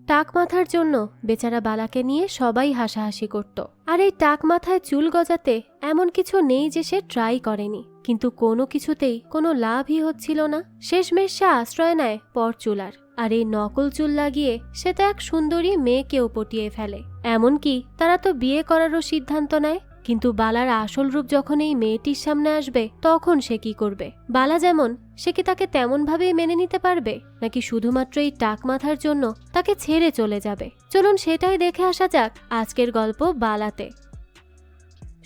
টাক মাথার জন্য বেচারা বালাকে নিয়ে সবাই হাসাহাসি করত। আর এই টাক মাথায় চুল গজাতে এমন কিছু নেই যে সে ট্রাই করেনি, কিন্তু কোনো কিছুতেই কোনো লাভই হচ্ছিল না। শেষমেশ সে আশ্রয় নেয় পরচুলার, আর এই নকল চুল লাগিয়ে সে তো এক সুন্দরী মেয়েকেও পটিয়ে ফেলে। এমনকি তারা তো বিয়ে করারও সিদ্ধান্ত নেয়। কিন্তু বালার আসল রূপ যখন এই মেয়েটির সামনে আসবে তখন সে কি করবে? বালা যেমন, সে কি তাকে তেমন ভাবেই মেনে নিতে পারবে, নাকি শুধুমাত্র এই টাক মাথার জন্য তাকে ছেড়ে চলে যাবে? চলুন সেটাই দেখে আসা যাক আজকের গল্প বালাতে।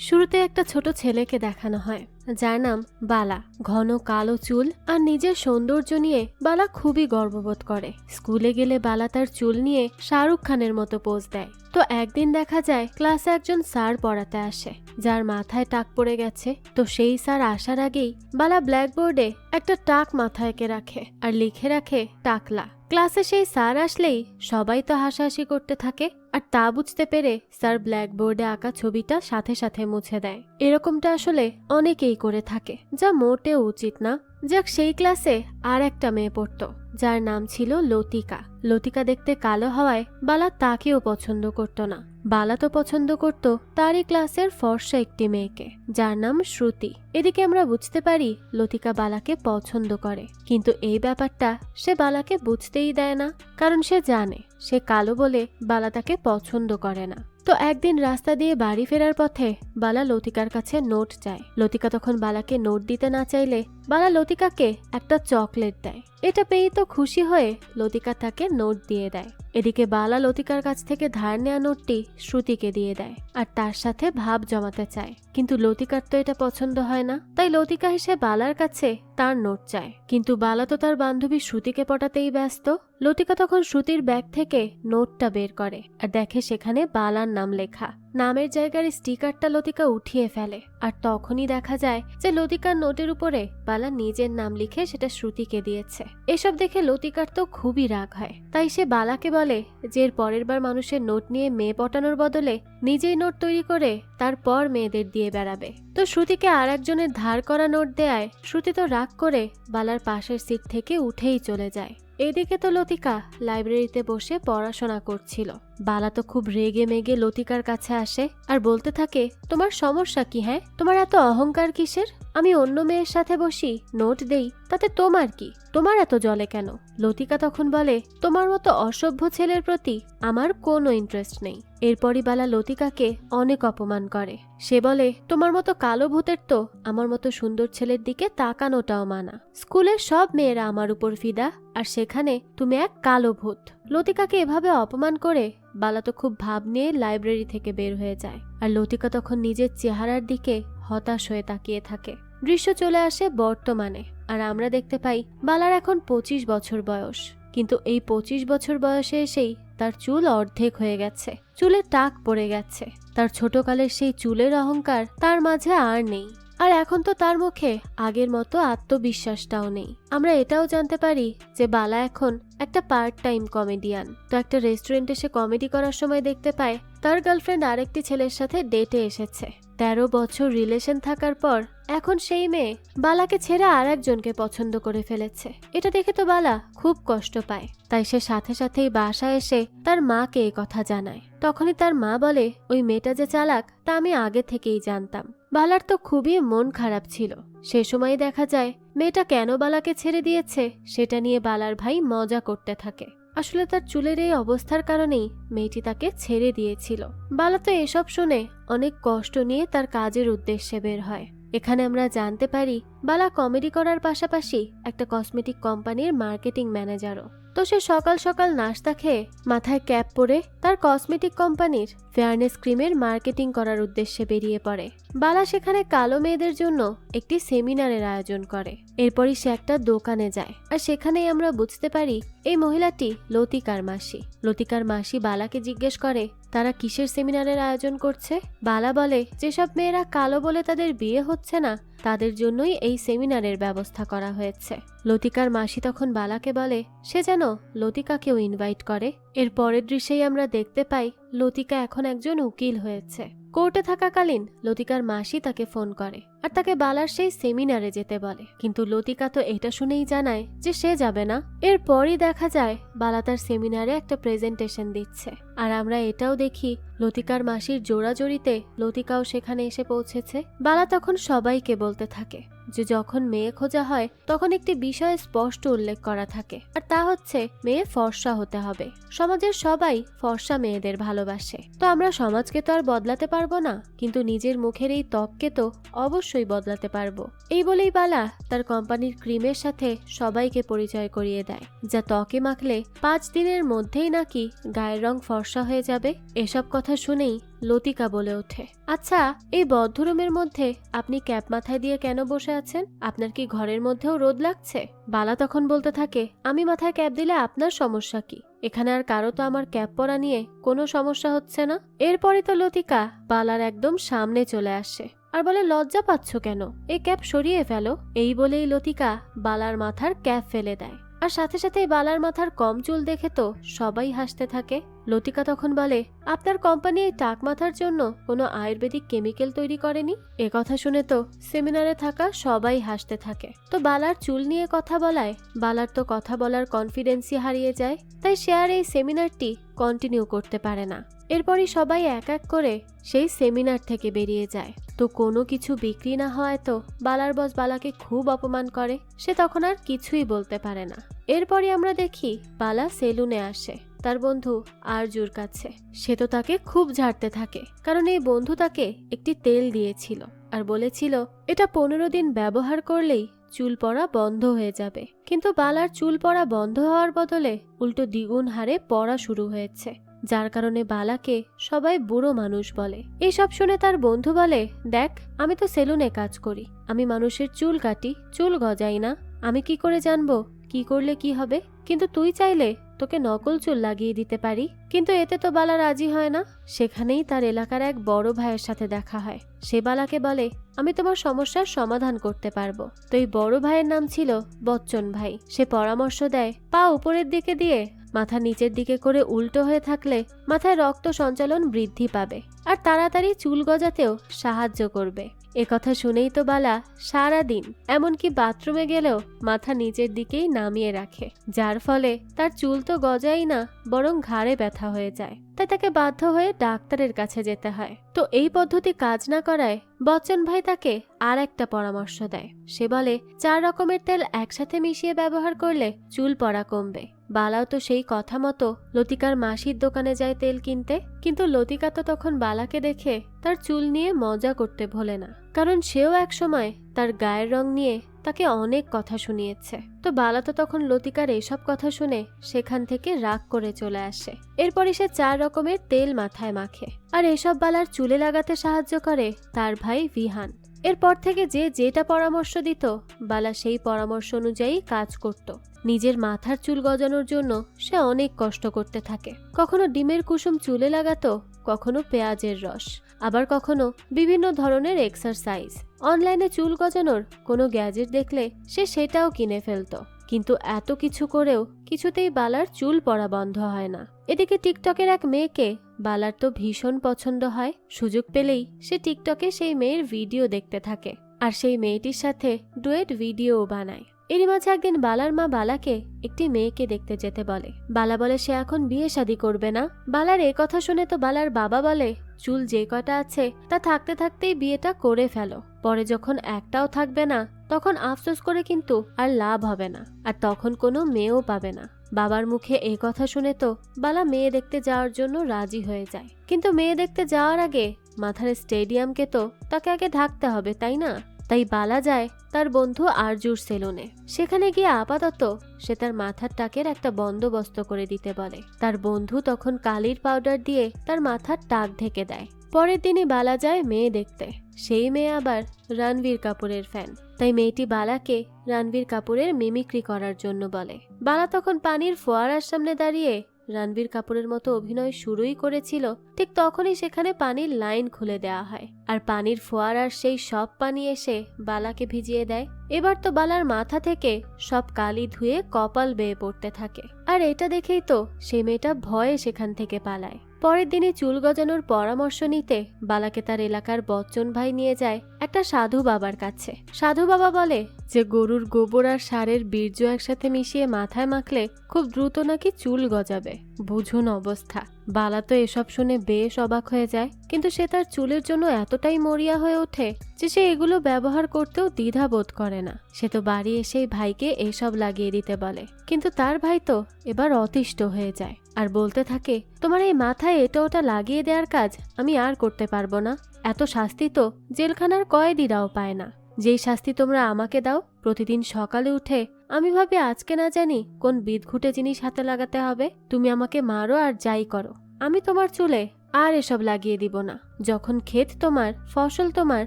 শুরুতে একটা ছোট ছেলেকে দেখানো হয় যার নাম বালা। ঘন কালো চুল আর নিজের সৌন্দর্য নিয়ে বালা খুবই গর্ববোধ করে। স্কুলে গেলে বালা তার চুল নিয়ে শাহরুখ খানের মতো পোজ দেয়। তো একদিন দেখা যায় ক্লাসে একজন স্যার পড়াতে আসে যার মাথায় টাক পড়ে গেছে। তো সেই স্যার আসার আগেই বালা ব্ল্যাকবোর্ডে একটা টাক মাথায় এঁকে রাখে আর লিখে রাখে টাকলা। ক্লাসে সেই স্যার আসলেই সবাই তো হাসাহাসি করতে থাকে, আর তা বুঝতে পেরে স্যার ব্ল্যাকবোর্ডে আঁকা ছবিটা সাথে সাথে মুছে দেয়। এরকমটা আসলে অনেকেই করে থাকে, যা মোটেও উচিত না। যাক, সেই ক্লাসে আর একটা মেয়ে পড়তো যার নাম ছিল লতিকা। লতিকা দেখতে কালো হওয়ায় বালা তাকেও পছন্দ করত না। বালা তো পছন্দ করত তারই ক্লাসের ফর্সা একটি মেয়েকে যার নাম শ্রুতি। এদিকে আমরা বুঝতে পারি লতিকা বালাকে পছন্দ করে, কিন্তু এই ব্যাপারটা সে বালাকে বুঝতেই দেয় না, কারণ সে জানে সে কালো বলে বালা তাকে পছন্দ করে না। তো একদিন রাস্তা দিয়ে বাড়ি ফেরার পথে বালা লতিকার কাছে নোট চায়। লতিকা তখন বালাকে নোট দিতে না চাইলে বালা লতিকাকে একটা চকলেট দেয়। এটা পেয়ে তো খুশি হয়ে লতিকা তাকে নোট দিয়ে দেয়। এদিকে বালা লতিকার কাছ থেকে ধার নেওয়া নোটটি শ্রুতিকে দিয়ে দেয় আর তার সাথে ভাব জমাতে চায়, কিন্তু লতিকার তো এটা পছন্দ হয় না। তাই লতিকা এসে বালার কাছে তার নোট চায়, কিন্তু বালা তো তার বান্ধবী শ্রুতিকে পটাতেই ব্যস্ত। লতিকা তখন শ্রুতির ব্যাগ থেকে নোটটা বের করে আর দেখে সেখানে বালার নাম লেখা। নামের জায়গার স্টিকারটা লতিকা উঠিয়ে ফেলে, আর তখনই দেখা যায় যে লতিকার নোটের উপরে বালা নিজের নাম লিখে সেটা শ্রুতিকে দিয়েছে। এসব দেখে লতিকার তো খুবই রাগ হয়। তাই সে বালাকে বলে যে এর পরের বার মানুষের নোট নিয়ে মেয়ে পটানোর বদলে নিজেই নোট তৈরি করে তারপর মেয়েদের দিয়ে বেড়াবে। তো শ্রুতিকে আর একজনের ধার করা নোট দেয়। শ্রুতি তো রাগ করে বালার পাশের সিট থেকে উঠেই চলে যায়। এদিকে তো লতিকা লাইব্রেরিতে বসে পড়াশোনা করছিল। বালা তো খুব রেগে মেগে লতিকার কাছে আসে আর বলতে থাকে, তোমার সমস্যা কি? হ্যাঁ, তোমার এত অহংকার কিসের? আমি অন্য মেয়ের সাথে বসি, নোট দেই, তাতে তোমার কি? তোমার এত জ্বলে কেন? লতিকা তখন বলে, তোমার মতো অসভ্য ছেলের প্রতি আমার কোনো ইন্টারেস্ট নেই। এরপরই বালা লতিকাকে অনেক অপমান করে। সে বলে, তোমার মতো কালো ভূতের তো আমার মতো সুন্দর ছেলের দিকে তাকানোটাও মানা। স্কুলের সব মেয়েরা আমার উপর ফিদা, আর সেখানে তুমি এক কালো ভূত। লতিকাকে এভাবে অপমান করে বালা তো খুব ভাব নিয়ে লাইব্রেরি থেকে বের হয়ে যায়, আর লতিকা তখন নিজের চেহারার দিকে হতাশ হয়ে তাকিয়ে থাকে। দৃশ্য চলে আসে বর্তমানে, আর আমরা দেখতে পাই বালার এখন 25 বছর বয়স। কিন্তু এই 25 বছর বয়সে এসেই তার চুল অর্ধেক হয়ে গেছে, চুলে টাক পড়ে গেছে। তার ছোটকালের সেই চুলের অহংকার তার মাঝে আর নেই, আর এখন তো তার মুখে আগের মতো আত্মবিশ্বাসটাও নেই। আমরা এটাও জানতে পারি যে বালা এখন একটা পার্ট টাইম কমেডিয়ান। তো একটা রেস্টুরেন্টে সে কমেডি করার সময় দেখতে পায় তার গার্লফ্রেন্ড আরেকটি ছেলের সাথে ডেটে এসেছে। 13 বছর রিলেশন থাকার পর এখন সেই মেয়ে বালাকে ছেড়ে আর একজনকে পছন্দ করে ফেলেছে। এটা দেখে তো বালা খুব কষ্ট পায়। তাই সে সাথে সাথেই বাসায় এসে তার মাকে এই কথা জানায়। তখনই তার মা বলে, ওই মেয়েটা যে চালাক তা আমি আগে থেকেই জানতাম। বালার তো খুবই মন খারাপ ছিল। সে সময় দেখা যায় মেয়েটা কেন বালাকে ছেড়ে দিয়েছে সেটা নিয়ে বালার ভাই মজা করতে থাকে। আসলে তার চুলের এই অবস্থার কারণেই মেয়েটি তাকে ছেড়ে দিয়েছিল। বালা তো এসব শুনে অনেক কষ্ট নিয়ে তার কাজের উদ্দেশ্যে বের হয়। এখানে আমরা জানতে পারি বালা কমেডি করার পাশাপাশি একটা কসমেটিক কোম্পানির মার্কেটিং ম্যানেজারও। তো সে সকাল সকাল নাস্তা খেয়ে মাথায় ক্যাপ পরে তার কসমেটিক কোম্পানির ফেয়ারনেস ক্রিমের মার্কেটিং করার উদ্দেশ্যে বেরিয়ে পড়ে। বালা সেখানে কালো মেয়েদের জন্য একটি সেমিনারের আয়োজন করে। এরপরই সে একটা দোকানে যায়, আর সেখানেই আমরা বুঝতে পারি এই মহিলাটি লতিকার মাসি। লতিকার মাসি বালাকে জিজ্ঞেস করে তারা কিসের সেমিনারের আয়োজন করছে। বালা বলে যেসব মেয়েরা কালো বলে তাদের বিয়ে হচ্ছে না তাদের জন্যই এই সেমিনারের ব্যবস্থা করা হয়েছে। লতিকার মাসি তখন বালাকে বলে সে যেন লতিকাকেও ইনভাইট করে। এর পরের দৃশ্যেই আমরা দেখতে পাই লতিকা এখন একজন উকিল হয়েছে। কোর্টে থাকাকালীন লতিকার মাসি তাকে ফোন করে আর তাকে বালার সেই সেমিনারে যেতে বলে, কিন্তু লতিকা তো এটা শুনেই জানায় যে সে যাবে না। এরপরই দেখা যায় বালা তার সেমিনারে একটা প্রেজেন্টেশন দিচ্ছে, আর আমরা এটাও দেখি লতিকার মাসির জোড়াজড়িতে লতিকাও সেখানে এসে পৌঁছেছে। বালা তখন সবাইকে বলতে থাকে যে যখন মেয়ে খোঁজা হয় তখন একটি বিষয়ে স্পষ্ট উল্লেখ করা থাকে, আর তা হচ্ছে মেয়ে ফর্সা হতে হবে। সমাজের সবাই ফর্সা মেয়েদের ভালোবাসে, তো আমরা সমাজকে তো আর বদলাতে পারবো না, কিন্তু নিজের মুখের এই ত্বককে তো অবশ্যই বদলাতে পারবো। এই বলেই বালা তার কোম্পানির ক্রিমের সাথে সবাইকে পরিচয় করিয়ে দেয়, যা ত্বকে মাখলে 5 দিনের মধ্যেই নাকি গায়ের রং ফর্সা হয়ে যাবে। এসব কথা শুনেই লতিকা বলে ওঠে, আচ্ছা এই বদ্ধরুমের মধ্যে আপনি ক্যাপ মাথায় দিয়ে কেন বসে আছেন? আপনার কি ঘরের মধ্যেও রোদ লাগছে? বালা তখন বলতে থাকে, আমি মাথায় ক্যাপ দিলে আপনার সমস্যা কি? এখানে আর কারো তো আমার ক্যাপ পরা নিয়ে কোনো সমস্যা হচ্ছে না। এরপরে তো লতিকা বালার একদম সামনে চলে আসে আর বলে, লজ্জা পাচ্ছ কেন? এই ক্যাপ সরিয়ে ফেলো। এই বলেই লতিকা বালার মাথার ক্যাপ ফেলে দেয়, আর সাথে সাথেই বালার মাথার কম চুল দেখে তো সবাই হাসতে থাকে। লতিকা তখন বলে, আপনার কোম্পানি এই টাক মাথার জন্য কোনো আয়ুর্বেদিক কেমিক্যাল তৈরি করেনি? এ কথা শুনে তো সেমিনারে থাকা সবাই হাসতে থাকে। তো বালার চুল নিয়ে কথা বলায় বালার তো কথা বলার কনফিডেন্সই হারিয়ে যায়, তাই সে আর এই সেমিনারটি কন্টিনিউ করতে পারে না। এরপরই সবাই এক এক করে সেই সেমিনার থেকে বেরিয়ে যায়। তো কোনো কিছু বিক্রি না হওয়ায় তো বালার বস বালাকে খুব অপমান করে, সে তখন আর কিছুই বলতে পারে না। এরপরই আমরা দেখি বালা সেলুনে আসে তার বন্ধু আরজুর কাছে। সে তো তাকে খুব ঝাড়তে থাকে, কারণ এই বন্ধু তাকে একটি তেল দিয়েছিল আর বলেছিল এটা 15 দিন ব্যবহার করলেই চুল পড়া বন্ধ হয়ে যাবে। কিন্তু বালার চুল পড়া বন্ধ হওয়ার বদলে উল্টো দ্বিগুণ হারে পড়া শুরু হয়েছে, যার কারণে বালাকে সবাই বুড়ো মানুষ বলে। এইসব শুনে তার বন্ধু বলে, দেখ আমি তো সেলুনে কাজ করি, আমি মানুষের চুল কাটি, চুল গজাই না, আমি কি করে জানবো কি করলে কি হবে? কিন্তু তুই চাইলে তোকে নকল চুল লাগিয়ে দিতে পারি। কিন্তু এতে তো বালা রাজি হয় না। সেখানেই তার এলাকার এক বড় ভাইয়ের সাথে দেখা হয়। সে বালাকে বলে, আমি তোমার সমস্যার সমাধান করতে পারবো। তো এই বড় ভাইয়ের নাম ছিল বচ্চন ভাই। সে পরামর্শ দেয়, পা উপরের দিকে দিয়ে মাথা নিচের দিকে করে উল্টো হয়ে থাকলে মাথায় রক্ত সঞ্চালন বৃদ্ধি পাবে আর তাড়াতাড়ি চুল গজাতেও সাহায্য করবে। একথা শুনেই তো বালা সারাদিন এমনকি বাথরুমে গেলেও মাথা নিচের দিকেই নামিয়ে রাখে, যার ফলে তার চুল তো গজাই না, বরং ঘাড়ে ব্যথা হয়ে যায়। তাই তাকে বাধ্য হয়ে ডাক্তারের কাছে যেতে হয়। তো এই পদ্ধতি কাজ না করায় বচ্চন ভাই তাকে আর একটা পরামর্শ দেয়। সে বলে 4 রকমের তেল একসাথে মিশিয়ে ব্যবহার করলে চুল পড়া কমবে। বালাও তো সেই কথা মতো লতিকার মাসির দোকানে যায় তেল কিনতে, কিন্তু লতিকা তো তখন বালাকে দেখে তার চুল নিয়ে মজা করতে ভোলে না, কারণ সেও এক সময় তার গায়ের রং নিয়ে তাকে অনেক কথা শুনিয়েছে। তো বালা তো তখন লতিকার এসব কথা শুনে সেখান থেকে রাগ করে চলে আসে। এরপরই সে 4 রকমের তেল মাথায় মাখে, আর এসব বালার চুলে লাগাতে সাহায্য করে তার ভাই ভিহান। এরপর থেকে যে যেটা পরামর্শ দিত বালা সেই পরামর্শ অনুযায়ী কাজ করত। নিজের মাথার চুল গজানোর জন্য সে অনেক কষ্ট করতে থাকে। কখনো ডিমের কুসুম চুলে লাগাতো, কখনো পেঁয়াজের রস, আবার কখনো বিভিন্ন ধরনের এক্সারসাইজ। অনলাইনে চুল গজানোর কোনো গ্যাজেট দেখলে সে সেটাও কিনে ফেলতো, কিন্তু এত কিছু করেও কিছুতেই বালার চুল পড়া বন্ধ হয় না। এদিকে টিকটকের এক মেয়েকে বালার তো ভীষণ পছন্দ হয়। সুযোগ পেলেই সে টিকটকে সেই মেয়ের ভিডিও দেখতে থাকে, আর সেই মেয়েটির সাথে ডুয়েট ভিডিওও বানায়। এরই মাঝে একদিন বালার মা বালাকে একটি মেয়েকে দেখতে যেতে বলে। বালা বলে সে এখন বিয়ে শাদী করবে না। বালার এ কথা শুনে তো বালার বাবা বলে, চুল যে কটা আছে তা থাকতে থাকতেই বিয়েটা করে ফেলো, পরে যখন একটাও থাকবে না তখন আফসোস করে কিন্তু আর লাভ হবে না, আর তখন কোনো মেয়েও পাবে না। বাবার মুখে এই কথা শুনে তো বালা মেয়ে দেখতে যাওয়ার জন্য রাজি হয়ে যায়, কিন্তু মেয়ে দেখতে যাওয়ার আগে মাথার স্টেডিয়ামকে তো তাকে আগে ঢাকতে হবে, তাই না? তাই বালা যায় তার বন্ধু আরজুর সেলুনে। সেখানে গিয়ে আপাতত সে তার মাথার টাকের একটা বন্দোবস্ত করে দিতে বলে। তার বন্ধু তখন কালির পাউডার দিয়ে তার মাথার টাক ঢেকে দেয়। পরের দিনই বালা যায় মেয়ে দেখতে। সেই মেয়ে আবার রণবীর কাপুরের ফ্যান, তাই মেয়েটি বালাকে রণবীর কাপুরের মিমিক্রি করার জন্য বলে। বালা তখন পানির ফোয়ারার সামনে দাঁড়িয়ে রণবীর কাপুরের মতো অভিনয় শুরুই করেছিল, ঠিক তখনই সেখানে পানির লাইন খুলে দেওয়া হয়, আর পানির ফোয়ারার সেই সব পানি এসে বালাকে ভিজিয়ে দেয়। এবার তো বালার মাথা থেকে সব কালি ধুয়ে কপাল বেয়ে পড়তে থাকে, আর এটা দেখেই তো সে মেয়েটা ভয়ে সেখান থেকে পালায়। পরের দিনে চুল গজানোর পরামর্শ নিতে বালাকে তার এলাকার বচ্চন ভাই নিয়ে যায় একটা সাধু বাবার কাছে। সাধু বাবা বলে যে গরুর গোবর আর সারের বীর্য একসাথে মিশিয়ে মাথায় মাখলে খুব দ্রুত নাকি চুল গজাবে। বুঝুন অবস্থা। বালা তো এসব শুনে বেশ অবাক হয়ে যায়, কিন্তু সে তার চুলের জন্য এতটাই মরিয়া হয়ে ওঠে যে সে এগুলো ব্যবহার করতেও দ্বিধা বোধ করে না। সে তো বাড়ি এসেই ভাইকে এসব লাগিয়ে দিতে বলে, কিন্তু তার ভাই তো এবার অতিষ্ঠ হয়ে যায় আর বলতে থাকে, তোমার এই মাথায় এটা ওটা লাগিয়ে দেওয়ার কাজ আমি আর করতে পারবো না। এত শাস্তি তো জেলখানার কয়েদিরাও পায় না। যেই শাস্তি তোমরা আমাকে দাও, প্রতিদিন সকালে উঠে আমি ভাবি আজকে না জানি কোন বিদঘুটে জিনিস হাতে লাগাতে হবে। তুমি আমাকে মারো আর যাই করো, আমি তোমার চুলে আর এসব লাগিয়ে দিব না। যখন ক্ষেত তোমার, ফসল তোমার,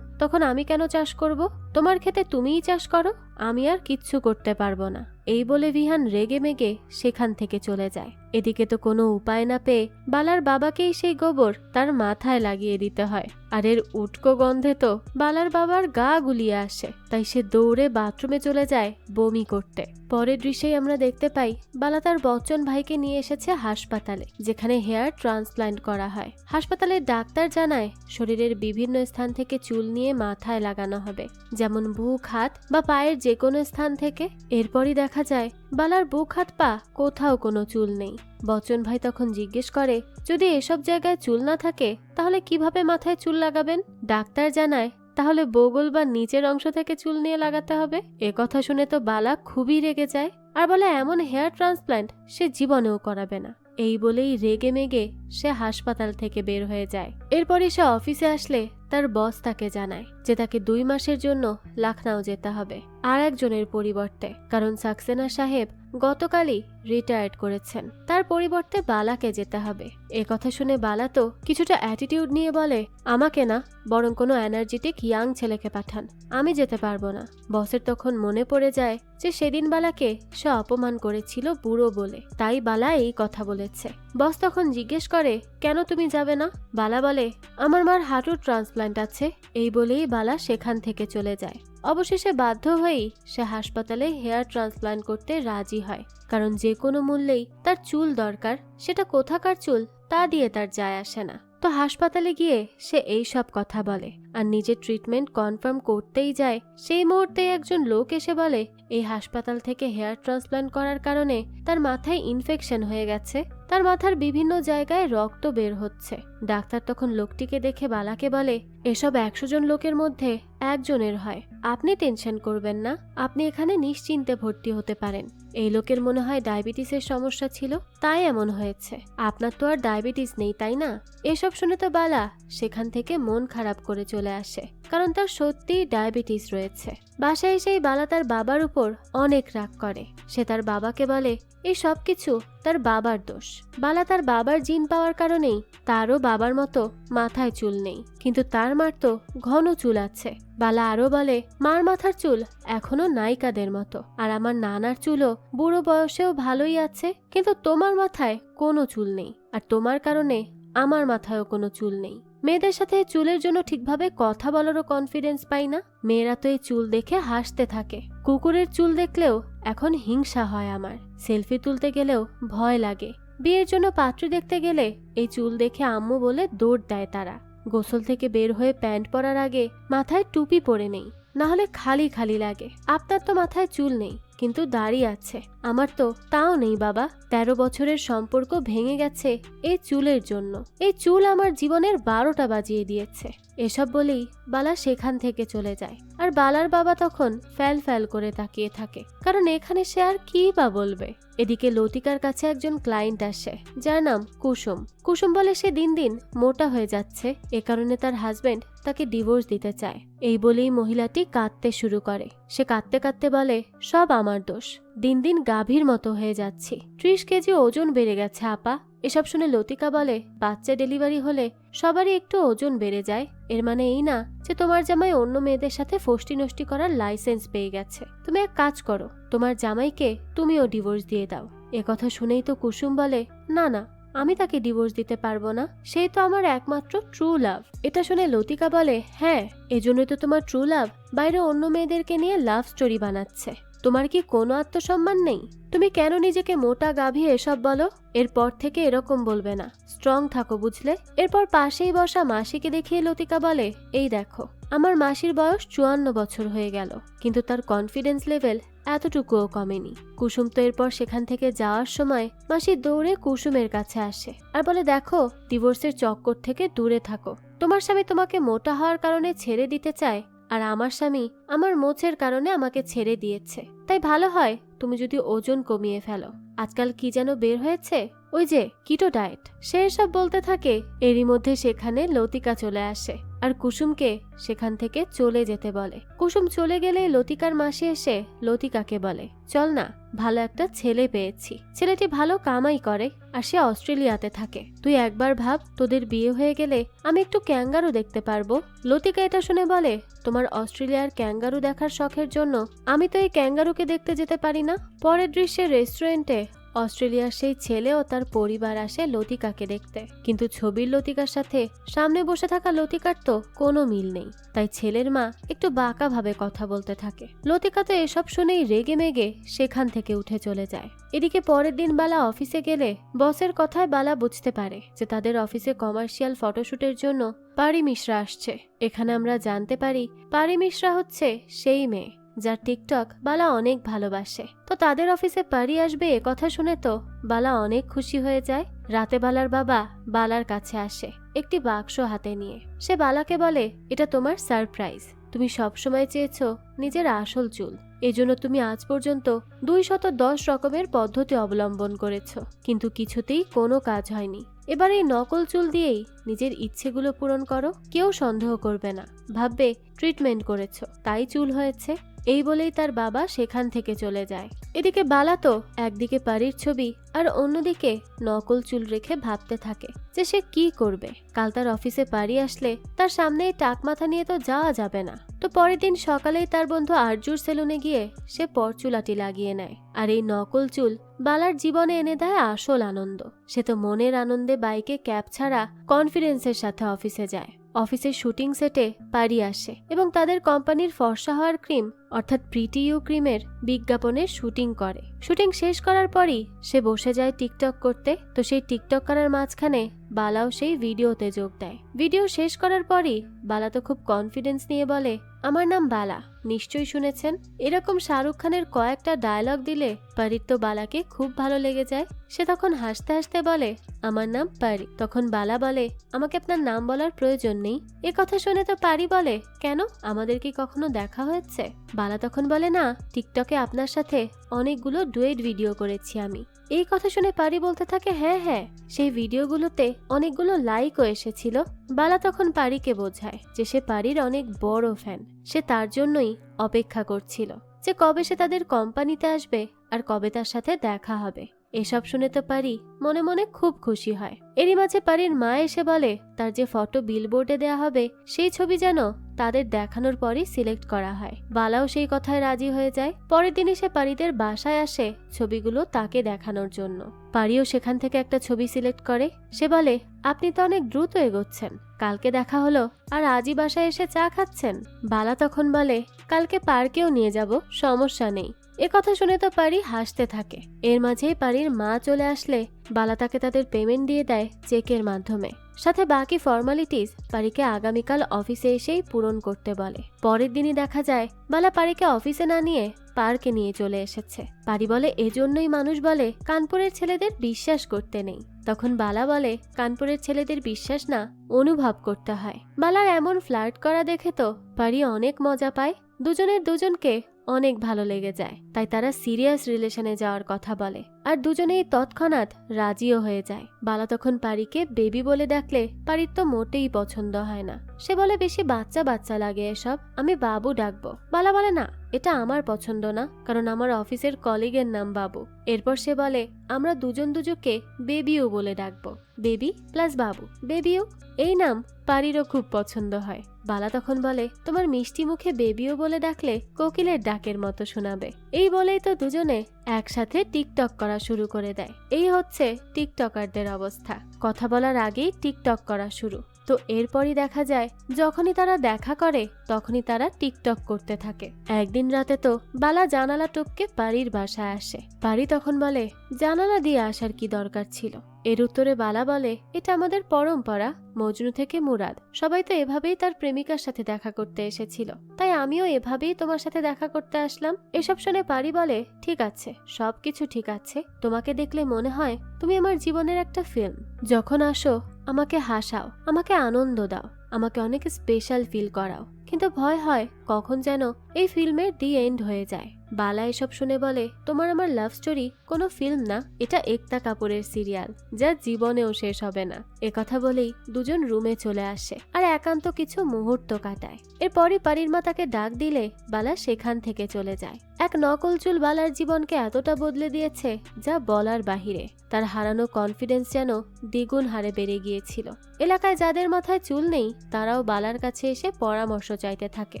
তখন আমি কেন চাষ করব? তোমার ক্ষেতে তুমিই চাষ করো, আমি আর কিচ্ছু করতে পারবো না। এই বলে বিহান রেগে মেগে সেখান থেকে চলে যায়। এদিকে তো কোনো উপায় না পেয়ে বালার বাবাকেই সেই গোবর তার মাথায় লাগিয়ে দিতে হয়। আর এর উটকো গন্ধে তো বালার বাবার গা গুলিয়ে আসে, তাই সে দৌড়ে বাথরুমে চলে যায় বমি করতে। পরের দৃশ্যেই আমরা দেখতে পাই বালা তার বচ্চন ভাইকে নিয়ে এসেছে হাসপাতালে, যেখানে হেয়ার ট্রান্সপ্লান্ট করা হয়। হাসপাতালের ডাক্তার জানায় শরীরের বিভিন্ন স্থান থেকে চুল নিয়ে মাথায় লাগানো হবে, যেমন বুক, হাত বা পায়ের যে কোনো স্থান থেকে। এরপরই দেখা যায় বালার বুক, হাত, পা কোথাও কোনো চুল নেই। বচ্চন ভাই তখন জিজ্ঞেস করে, যদি এসব জায়গায় চুল না থাকে তাহলে কিভাবে মাথায় চুল লাগাবেন? ডাক্তার জানায় তাহলে বগল বা নিচের অংশ থেকে চুল নিয়ে লাগাতে হবে। এ কথা শুনে তো বালা খুবই রেগে যায় আর বলে এমন হেয়ার ট্রান্সপ্লান্ট সে জীবনেও করাবে না। এই বলেই রেগে মেগে সে হাসপাতাল থেকে বের হয়ে যায়। এরপরই সে অফিসে আসলে তার বস তাকে জানায় যে তাকে 2 মাসের জন্য লখনউ যেতে হবে আর একজনের পরিবর্তে, কারণ সাক্সেনা সাহেব গতকালই রিটায়ার্ড করেছেন। তার পরিবর্তে বালাকে যেতে হবে। এ কথা শুনে বালা তো কিছুটা অ্যাটিটিউড নিয়ে বলে, আমাকে না, বরং কোনো এনার্জেটিক ইয়াং ছেলেকে পাঠান, আমি যেতে পারবো না। বসের তখন মনে পড়ে যায় যে সেদিন বালাকে সে অপমান করেছিল বুড়ো বলে, তাই বালা এই কথা বলেছে। বস তখন জিজ্ঞেস করে, কেন তুমি যাবে না? বালা বলে, আমার মার হাঁটুর ট্রান্সপ্লান্ট আছে। এই বলেই বালা সেখান থেকে চলে যায়। অবশেষে বাধ্য হয়েই সে হাসপাতালে হেয়ার ট্রান্সপ্লান্ট করতে রাজি হয়, কারণ যে কোনো মূল্যেই তার চুল দরকার। সেটা কোথাকার চুল তা দিয়ে তার যায় আসে না। তো হাসপাতালে গিয়ে সে এই সব কথা বলে আর নিজের ট্রিটমেন্ট কনফার্ম করতেই যায়। সেই মুহূর্তে একজন লোক এসে বলে, এই হাসপাতাল থেকে হেয়ার ট্রান্সপ্লান্ট করার কারণে তার মাথায় ইনফেকশন হয়ে গেছে, তার মাথার বিভিন্ন জায়গায় রক্ত বের হচ্ছে। ডাক্তার তখন লোকটিকে দেখে বালাকে বলে, এসব 100 জন লোকের মধ্যে একজনের হয়, আপনি টেনশন করবেন না, আপনি এখানে নিশ্চিন্তে ভর্তি হতে পারেন। এই লোকের মনে হয় ডায়াবেটিসের সমস্যা ছিল, তাই এমন হয়েছে। আপনার তো আর ডায়াবেটিস নেই, তাই না? এসব শুনে তো বালা সেখান থেকে মন খারাপ করে চলে আসে, কারণ তার সত্যিই ডায়াবেটিস রয়েছে। বাসায় এসেই বালা তার বাবার উপর অনেক রাগ করে। সে তার বাবাকে বলে এই সব কিছু তার বাবার দোষ। বালা তার বাবার জিন পাওয়ার কারণেই তারও বাবার মতো মাথায় চুল নেই, কিন্তু তার মার তো ঘন চুল আছে। বালা আরো বলে, মার মাথার চুল এখনো নায়িকাদের মতো, আর আমার নানার চুলও বুড়ো বয়সেও ভালোই আছে, কিন্তু তোমার মাথায় কোনো চুল নেই, আর তোমার কারণে আমার মাথায়ও কোনো চুল নেই। মেয়েদের সাথে চুলের জন্য ঠিকভাবে কথা বলারও কনফিডেন্স পাই না। মেয়েরা তো এই চুল দেখে হাসতে থাকে। কুকুরের চুল দেখলেও এখন হিংসা হয় আমার। সেলফি তুলতে গেলেও ভয় লাগে। বিয়ের জন্য পাত্রী দেখতে গেলে এই চুল দেখে আম্মু বলে দৌড় দেয় তারা। গোসল থেকে বের হয়ে প্যান্ট পরার আগে মাথায় টুপি পরে নেই, না হলে খালি খালি লাগে। আপনার তো মাথায় চুল নেই, কিন্তু দাড়ি আছে, আমার তো তাও নেই বাবা। 13 বছরের সম্পর্ক ভেঙে গেছে এই চুলের জন্য। এই চুল আমার জীবনের 12টা বাজিয়ে দিয়েছে। এসব বলেই বালা সেখান থেকে চলে যায়। আর বালার বাবা তখন ফ্যাল ফ্যাল করে তাকিয়ে থাকে, কারণ এখানে সে আর কি বা বলবে। এদিকে লতিকার কাছে একজন ক্লায়েন্ট আসে, যার নাম কুসুম। কুসুম বলে সে দিন দিন মোটা হয়ে যাচ্ছে, এ কারণে তার হাজবেন্ড তাকে ডিভোর্স দিতে চায়। এই বলেই মহিলাটি কাঁদতে শুরু করে। সে কাঁদতে কাঁদতে বলে, সব আমার দোষ, দিন দিন গাভীর মতো হয়ে যাচ্ছি, 30 কেজি ওজন বেড়ে গেছে আপা। এসব শুনে লতিকা বলে, বাচ্চা ডেলিভারি হলে সবারই একটু ওজন বেড়ে যায়, এর মানে এই না যে তোমার জামাই অন্য মেয়েদের সাথে ফষ্টি নষ্টি করার লাইসেন্স পেয়ে গেছে। তুমি এক কাজ করো, তোমার জামাইকে তুমিও ডিভোর্স দিয়ে দাও। এ কথা শুনেই তো কুসুম বলে, না না, আমি তাকে ডিভোর্স দিতে পারবো না, সেই তো আমার একমাত্র ট্রু লাভ। এটা শুনে লতিকা বলে, হ্যাঁ, এজন্যই তো তোমার ট্রু লাভ বাইরে অন্য মেয়েদেরকে নিয়ে লাভ স্টোরি বানাচ্ছে। তোমার কি কোনো আত্মসম্মান নেই? তুমি কেন নিজেকে মোটা গাভী এসব বলো? এরপর থেকে এরকম বলবে না, স্ট্রং থাকো, বুঝলে? এরপর পাশেই বসা মাসিকে দেখিয়ে লতিকা বলে, এই দেখো, আমার মাসির বয়স 54 বছর হয়ে গেল, কিন্তু তার কনফিডেন্স লেভেল এতটুকুও কমেনি। কুসুম তো এরপর সেখান থেকে যাওয়ার সময় মাসি দৌড়ে কুসুমের কাছে আসে আর বলে, দেখো, ডিভোর্সের চক্কর থেকে দূরে থাকো। তোমার স্বামী তোমাকে মোটা হওয়ার কারণে ছেড়ে দিতে চায়, আর আমার স্বামী আমার মোচের কারণে আমাকে ছেড়ে দিয়েছে। তাই ভালো হয় তুমি যদি ওজন কমিয়ে ফেলো। আজকাল কি যেন বের হয়েছে, ওই যে কিটো ডায়েট। সে এসব বলতে থাকে। এরই মধ্যে সেখানে লতিকা চলে আসে আর কুসুমকে সেখান থেকে চলে যেতে বলে। কুসুম চলে গেলে লতিকার মাসি এসে লতিকাকে বলে, চল না, ভালো একটা ছেলে পেয়েছি। ছেলেটি ভালো কামাই করে আর সে অস্ট্রেলিয়াতে থাকে। তুই একবার ভাব, তোদের বিয়ে হয়ে গেলে আমি একটু ক্যাঙ্গারু দেখতে পারবো। লতিকা এটা শুনে বলে, তোমার অস্ট্রেলিয়ার ক্যাঙ্গারু দেখার শখের জন্য আমি তো এই ক্যাঙ্গারুকে দেখতে যেতে পারি না। পরের দৃশ্যে রেস্টুরেন্টে অস্ট্রেলিয়ার সেই ছেলে ও তার পরিবার আসে লতিকাকে দেখতে, কিন্তু ছবির লতিকার সাথে সামনে বসে থাকা লতিকার তো কোনো মিল নেই। তাই ছেলের মা একটু বাঁকা ভাবে কথা বলতে থাকে। লতিকা তো এসব শুনেই রেগে মেগে সেখান থেকে উঠে চলে যায়। এদিকে পরের দিন বালা অফিসে গেলে বসের কথায় বালা বুঝতে পারে যে তাদের অফিসে কমার্শিয়াল ফটোশুটের জন্য পারি মিশ্রা আসছে। এখানে আমরা জানতে পারি পারি মিশ্রা হচ্ছে সেই মেয়ে যার টিকটক বালা অনেক ভালোবাসে। তো তাদের অফিসে পারি আসবে এ কথা শুনে তো বালা অনেক খুশি হয়ে যায়। রাতে বালার বাবা বালার কাছে আসে একটি বাক্স হাতে নিয়ে। সে বালাকে বলে, এটা তোমার সারপ্রাইজ। তুমি সবসময় চেয়েছো নিজের আসল চুল, এজন্য তুমি আজ পর্যন্ত 210 রকমের পদ্ধতি অবলম্বন করেছো, কিন্তু কিছুতেই কোনো কাজ হয়নি। এবার এই নকল চুল দিয়েই নিজের ইচ্ছেগুলো পূরণ করো। কেউ সন্দেহ করবে না, ভাববে ট্রিটমেন্ট করেছো তাই চুল হয়েছে। এই বলেই তার বাবা সেখান থেকে চলে যায়। এদিকে বালা তো একদিকে পারির ছবি আর অন্যদিকে নকল চুল রেখে ভাবতে থাকে যে সে কি করবে। কাল তার অফিসে পারি আসলে তার সামনে এই টাক মাথা নিয়ে তো যাওয়া যাবে না। তো পরের দিন সকালেই তার বন্ধু আরজুর সেলুনে গিয়ে সে পরচুলাটি লাগিয়ে নেয়। আর এই নকল চুল বালার জীবনে এনে দেয় আসল আনন্দ। সে তো মনের আনন্দে বাইকে ক্যাব ছাড়া কনফিডেন্সের সাথে অফিসে যায়। অফিসের শুটিং সেটে পারি আসে এবং তাদের কোম্পানির ফর্সা হওয়ার ক্রিম অর্থাৎ প্রিটি ইউ ক্রিমের বিজ্ঞাপনের শুটিং করে। শুটিং শেষ করার পরই সে বসে যায় টিকটক করতে। তো সেই টিকটক করার মাঝখানে বালাও সেই ভিডিওতে যোগ দেয়। ভিডিও শেষ করার পরই বালা তো খুব কনফিডেন্স নিয়ে বলে, আমার নাম বালা, নিশ্চয়ই শুনেছেন। এরকম শাহরুখ খানের কয়েকটা ডায়লগ দিলে পারির তো বালাকে খুব ভালো লেগে যায়। সে তখন হাসতে হাসতে বলে, আমার নাম পারি। তখন বালা বলে, আমাকে আপনার নাম বলার প্রয়োজন নেই। এ কথা শুনে তো পারি বলে, কেন, আমাদের কি কখনো দেখা হয়েছে? বালা তখন বলে, না, টিকটকে আপনার সাথে অনেকগুলো ডুয়েট ভিডিও করেছি আমি। এই কথা শুনে পারি বলতে থাকে, হ্যাঁ হ্যাঁ, সেই ভিডিওগুলোতে অনেকগুলো লাইকও এসেছিল। বালা তখন পারিকে বোঝায় যে সে পারির অনেক বড় ফ্যান। সে তার জন্যই অপেক্ষা করছিল যে কবে সে তাদের কোম্পানিতে আসবে আর কবে তার সাথে দেখা হবে। এসব শুনে তো পারি মনে মনে খুব খুশি হয়। এরই মাঝে পারির মা এসে বলে তার যে ফটো বিলবোর্ডে দেয়া হবে সেই ছবি যেন তাদের দেখানোর পরই সিলেক্ট করা হয়। বালাও সেই কথায় রাজি হয়ে যায়। পরের দিনই সে পারিদের বাসায় আসে ছবিগুলো তাকে দেখানোর জন্য। পারিও সেখান থেকে একটা ছবি সিলেক্ট করে। সে বলে, আপনি তো অনেক দ্রুত এগোচ্ছেন, কালকে দেখা হলো আর আজই বাসায় এসে চা খাচ্ছেন। বালা তখন বলে, কালকে পার্কেও নিয়ে যাব, সমস্যা নেই। এ কথা শুনে তো পারি হাসতে থাকে। এর মাঝেই পারির মা চলে আসলে বালা তাকে তাদের পেমেন্ট দিয়ে দেয় চেকের মাধ্যমে। সাথে বাকি ফর্মালিটিস পারিকে আগামীকাল অফিসে এসেই পূরণ করতে বলে। পরের দিনই দেখা যায় বালা পারিকে অফিসে না নিয়ে পার্কে নিয়ে চলে এসেছে। পারি বলে, এজন্যই মানুষ বলে কানপুরের ছেলেদের বিশ্বাস করতে নেই। তখন বালা বলে, কানপুরের ছেলেদের বিশ্বাস না, অনুভব করতে হয়। বালার এমন ফ্লার্ট করা দেখে তো পারি অনেক মজা পায়। দুজনের দুজনকে অনেক ভালো লেগে যায়। তাই তারা সিরিয়াস রিলেশনে যাওয়ার কথা বলে আর দুজনেই তৎক্ষণাৎ রাজিও হয়ে যায়। বালা তখন পারিকে বেবি বলে ডাকলে পারির তো মোটেই পছন্দ হয় না। সে বলে, বেশি বাচ্চা বাচ্চা লাগে এসব, আমি বাবু ডাকবো। বালা বলে, না, এটা আমার পছন্দ না, কারণ আমার অফিসের কলিগের নাম বাবু। এরপর সে বলে, আমরা দুজন দুজনকে বেবিও বলে ডাকবো। বেবি প্লাস বাবু, বেবিও। এই নাম পারিরও খুব পছন্দ হয়। বালা তখন বলে, তোমার মিষ্টি মুখে বেবিও বলে ডাকলে কোকিলের ডাকের মতো শোনাবে। এই বলেই তো দুজনে একসাথে টিকটক করা শুরু করে দেয়। এই হচ্ছে টিকটকারদের অবস্থা। কথা বলার আগেই টিকটক করা শুরু। তো তো এরপরই দেখা যায় যখনই তারা দেখা করে তখনই তারা টিকটক করতে থাকে। একদিন রাতে তো বালা জানালা টপকে পারির বাসায় আসে। পারি তখন বলে, জানালা দিয়ে আসার কি দরকার ছিল? এর উত্তরে বালা বলে, এটা আমাদের পরম্পরা, মজনু থেকে মুরাদ, সবাই তো এভাবেই তার প্রেমিকার সাথে দেখা করতে এসেছিল, তাই আমিও এভাবেই তোমার সাথে দেখা করতে আসলাম। এসব শুনে পারি বলে, ঠিক আছে, সবকিছু ঠিক আছে, তোমাকে দেখলে মনে হয় তুমি আমার জীবনের একটা ফিল্ম। যখন আসো আমাকে হাসাও, আমাকে আনন্দ দাও, আমাকে অনেক স্পেশাল ফিল করাও, কিন্তু ভয় হয় কখন যেন এই ফিল্মের দি এন্ড হয়ে যায়। বালা এসব শুনে বলে, তোমার আমার লাভ স্টোরি কোনো ফিল্ম না, এটা একতা কাপুরের সিরিয়াল, যা জীবনেও শেষ হবে না। একথা বলেই দুজন রুমে চলে আসে আর একান্ত কিছু মুহূর্ত কাটায়। এরপরই পারির মা তাকে ডাক দিলে বালা সেখান থেকে চলে যায়। এক নকল চুল বালার জীবনকে এতটা বদলে দিয়েছে যা বলার বাহিরে। তার হারানো কনফিডেন্স যেন দ্বিগুণ হারে বেড়ে গিয়েছিল। এলাকায় যাদের মাথায় চুল নেই তারাও বালার কাছে এসে পরামর্শ চাইতে থাকে।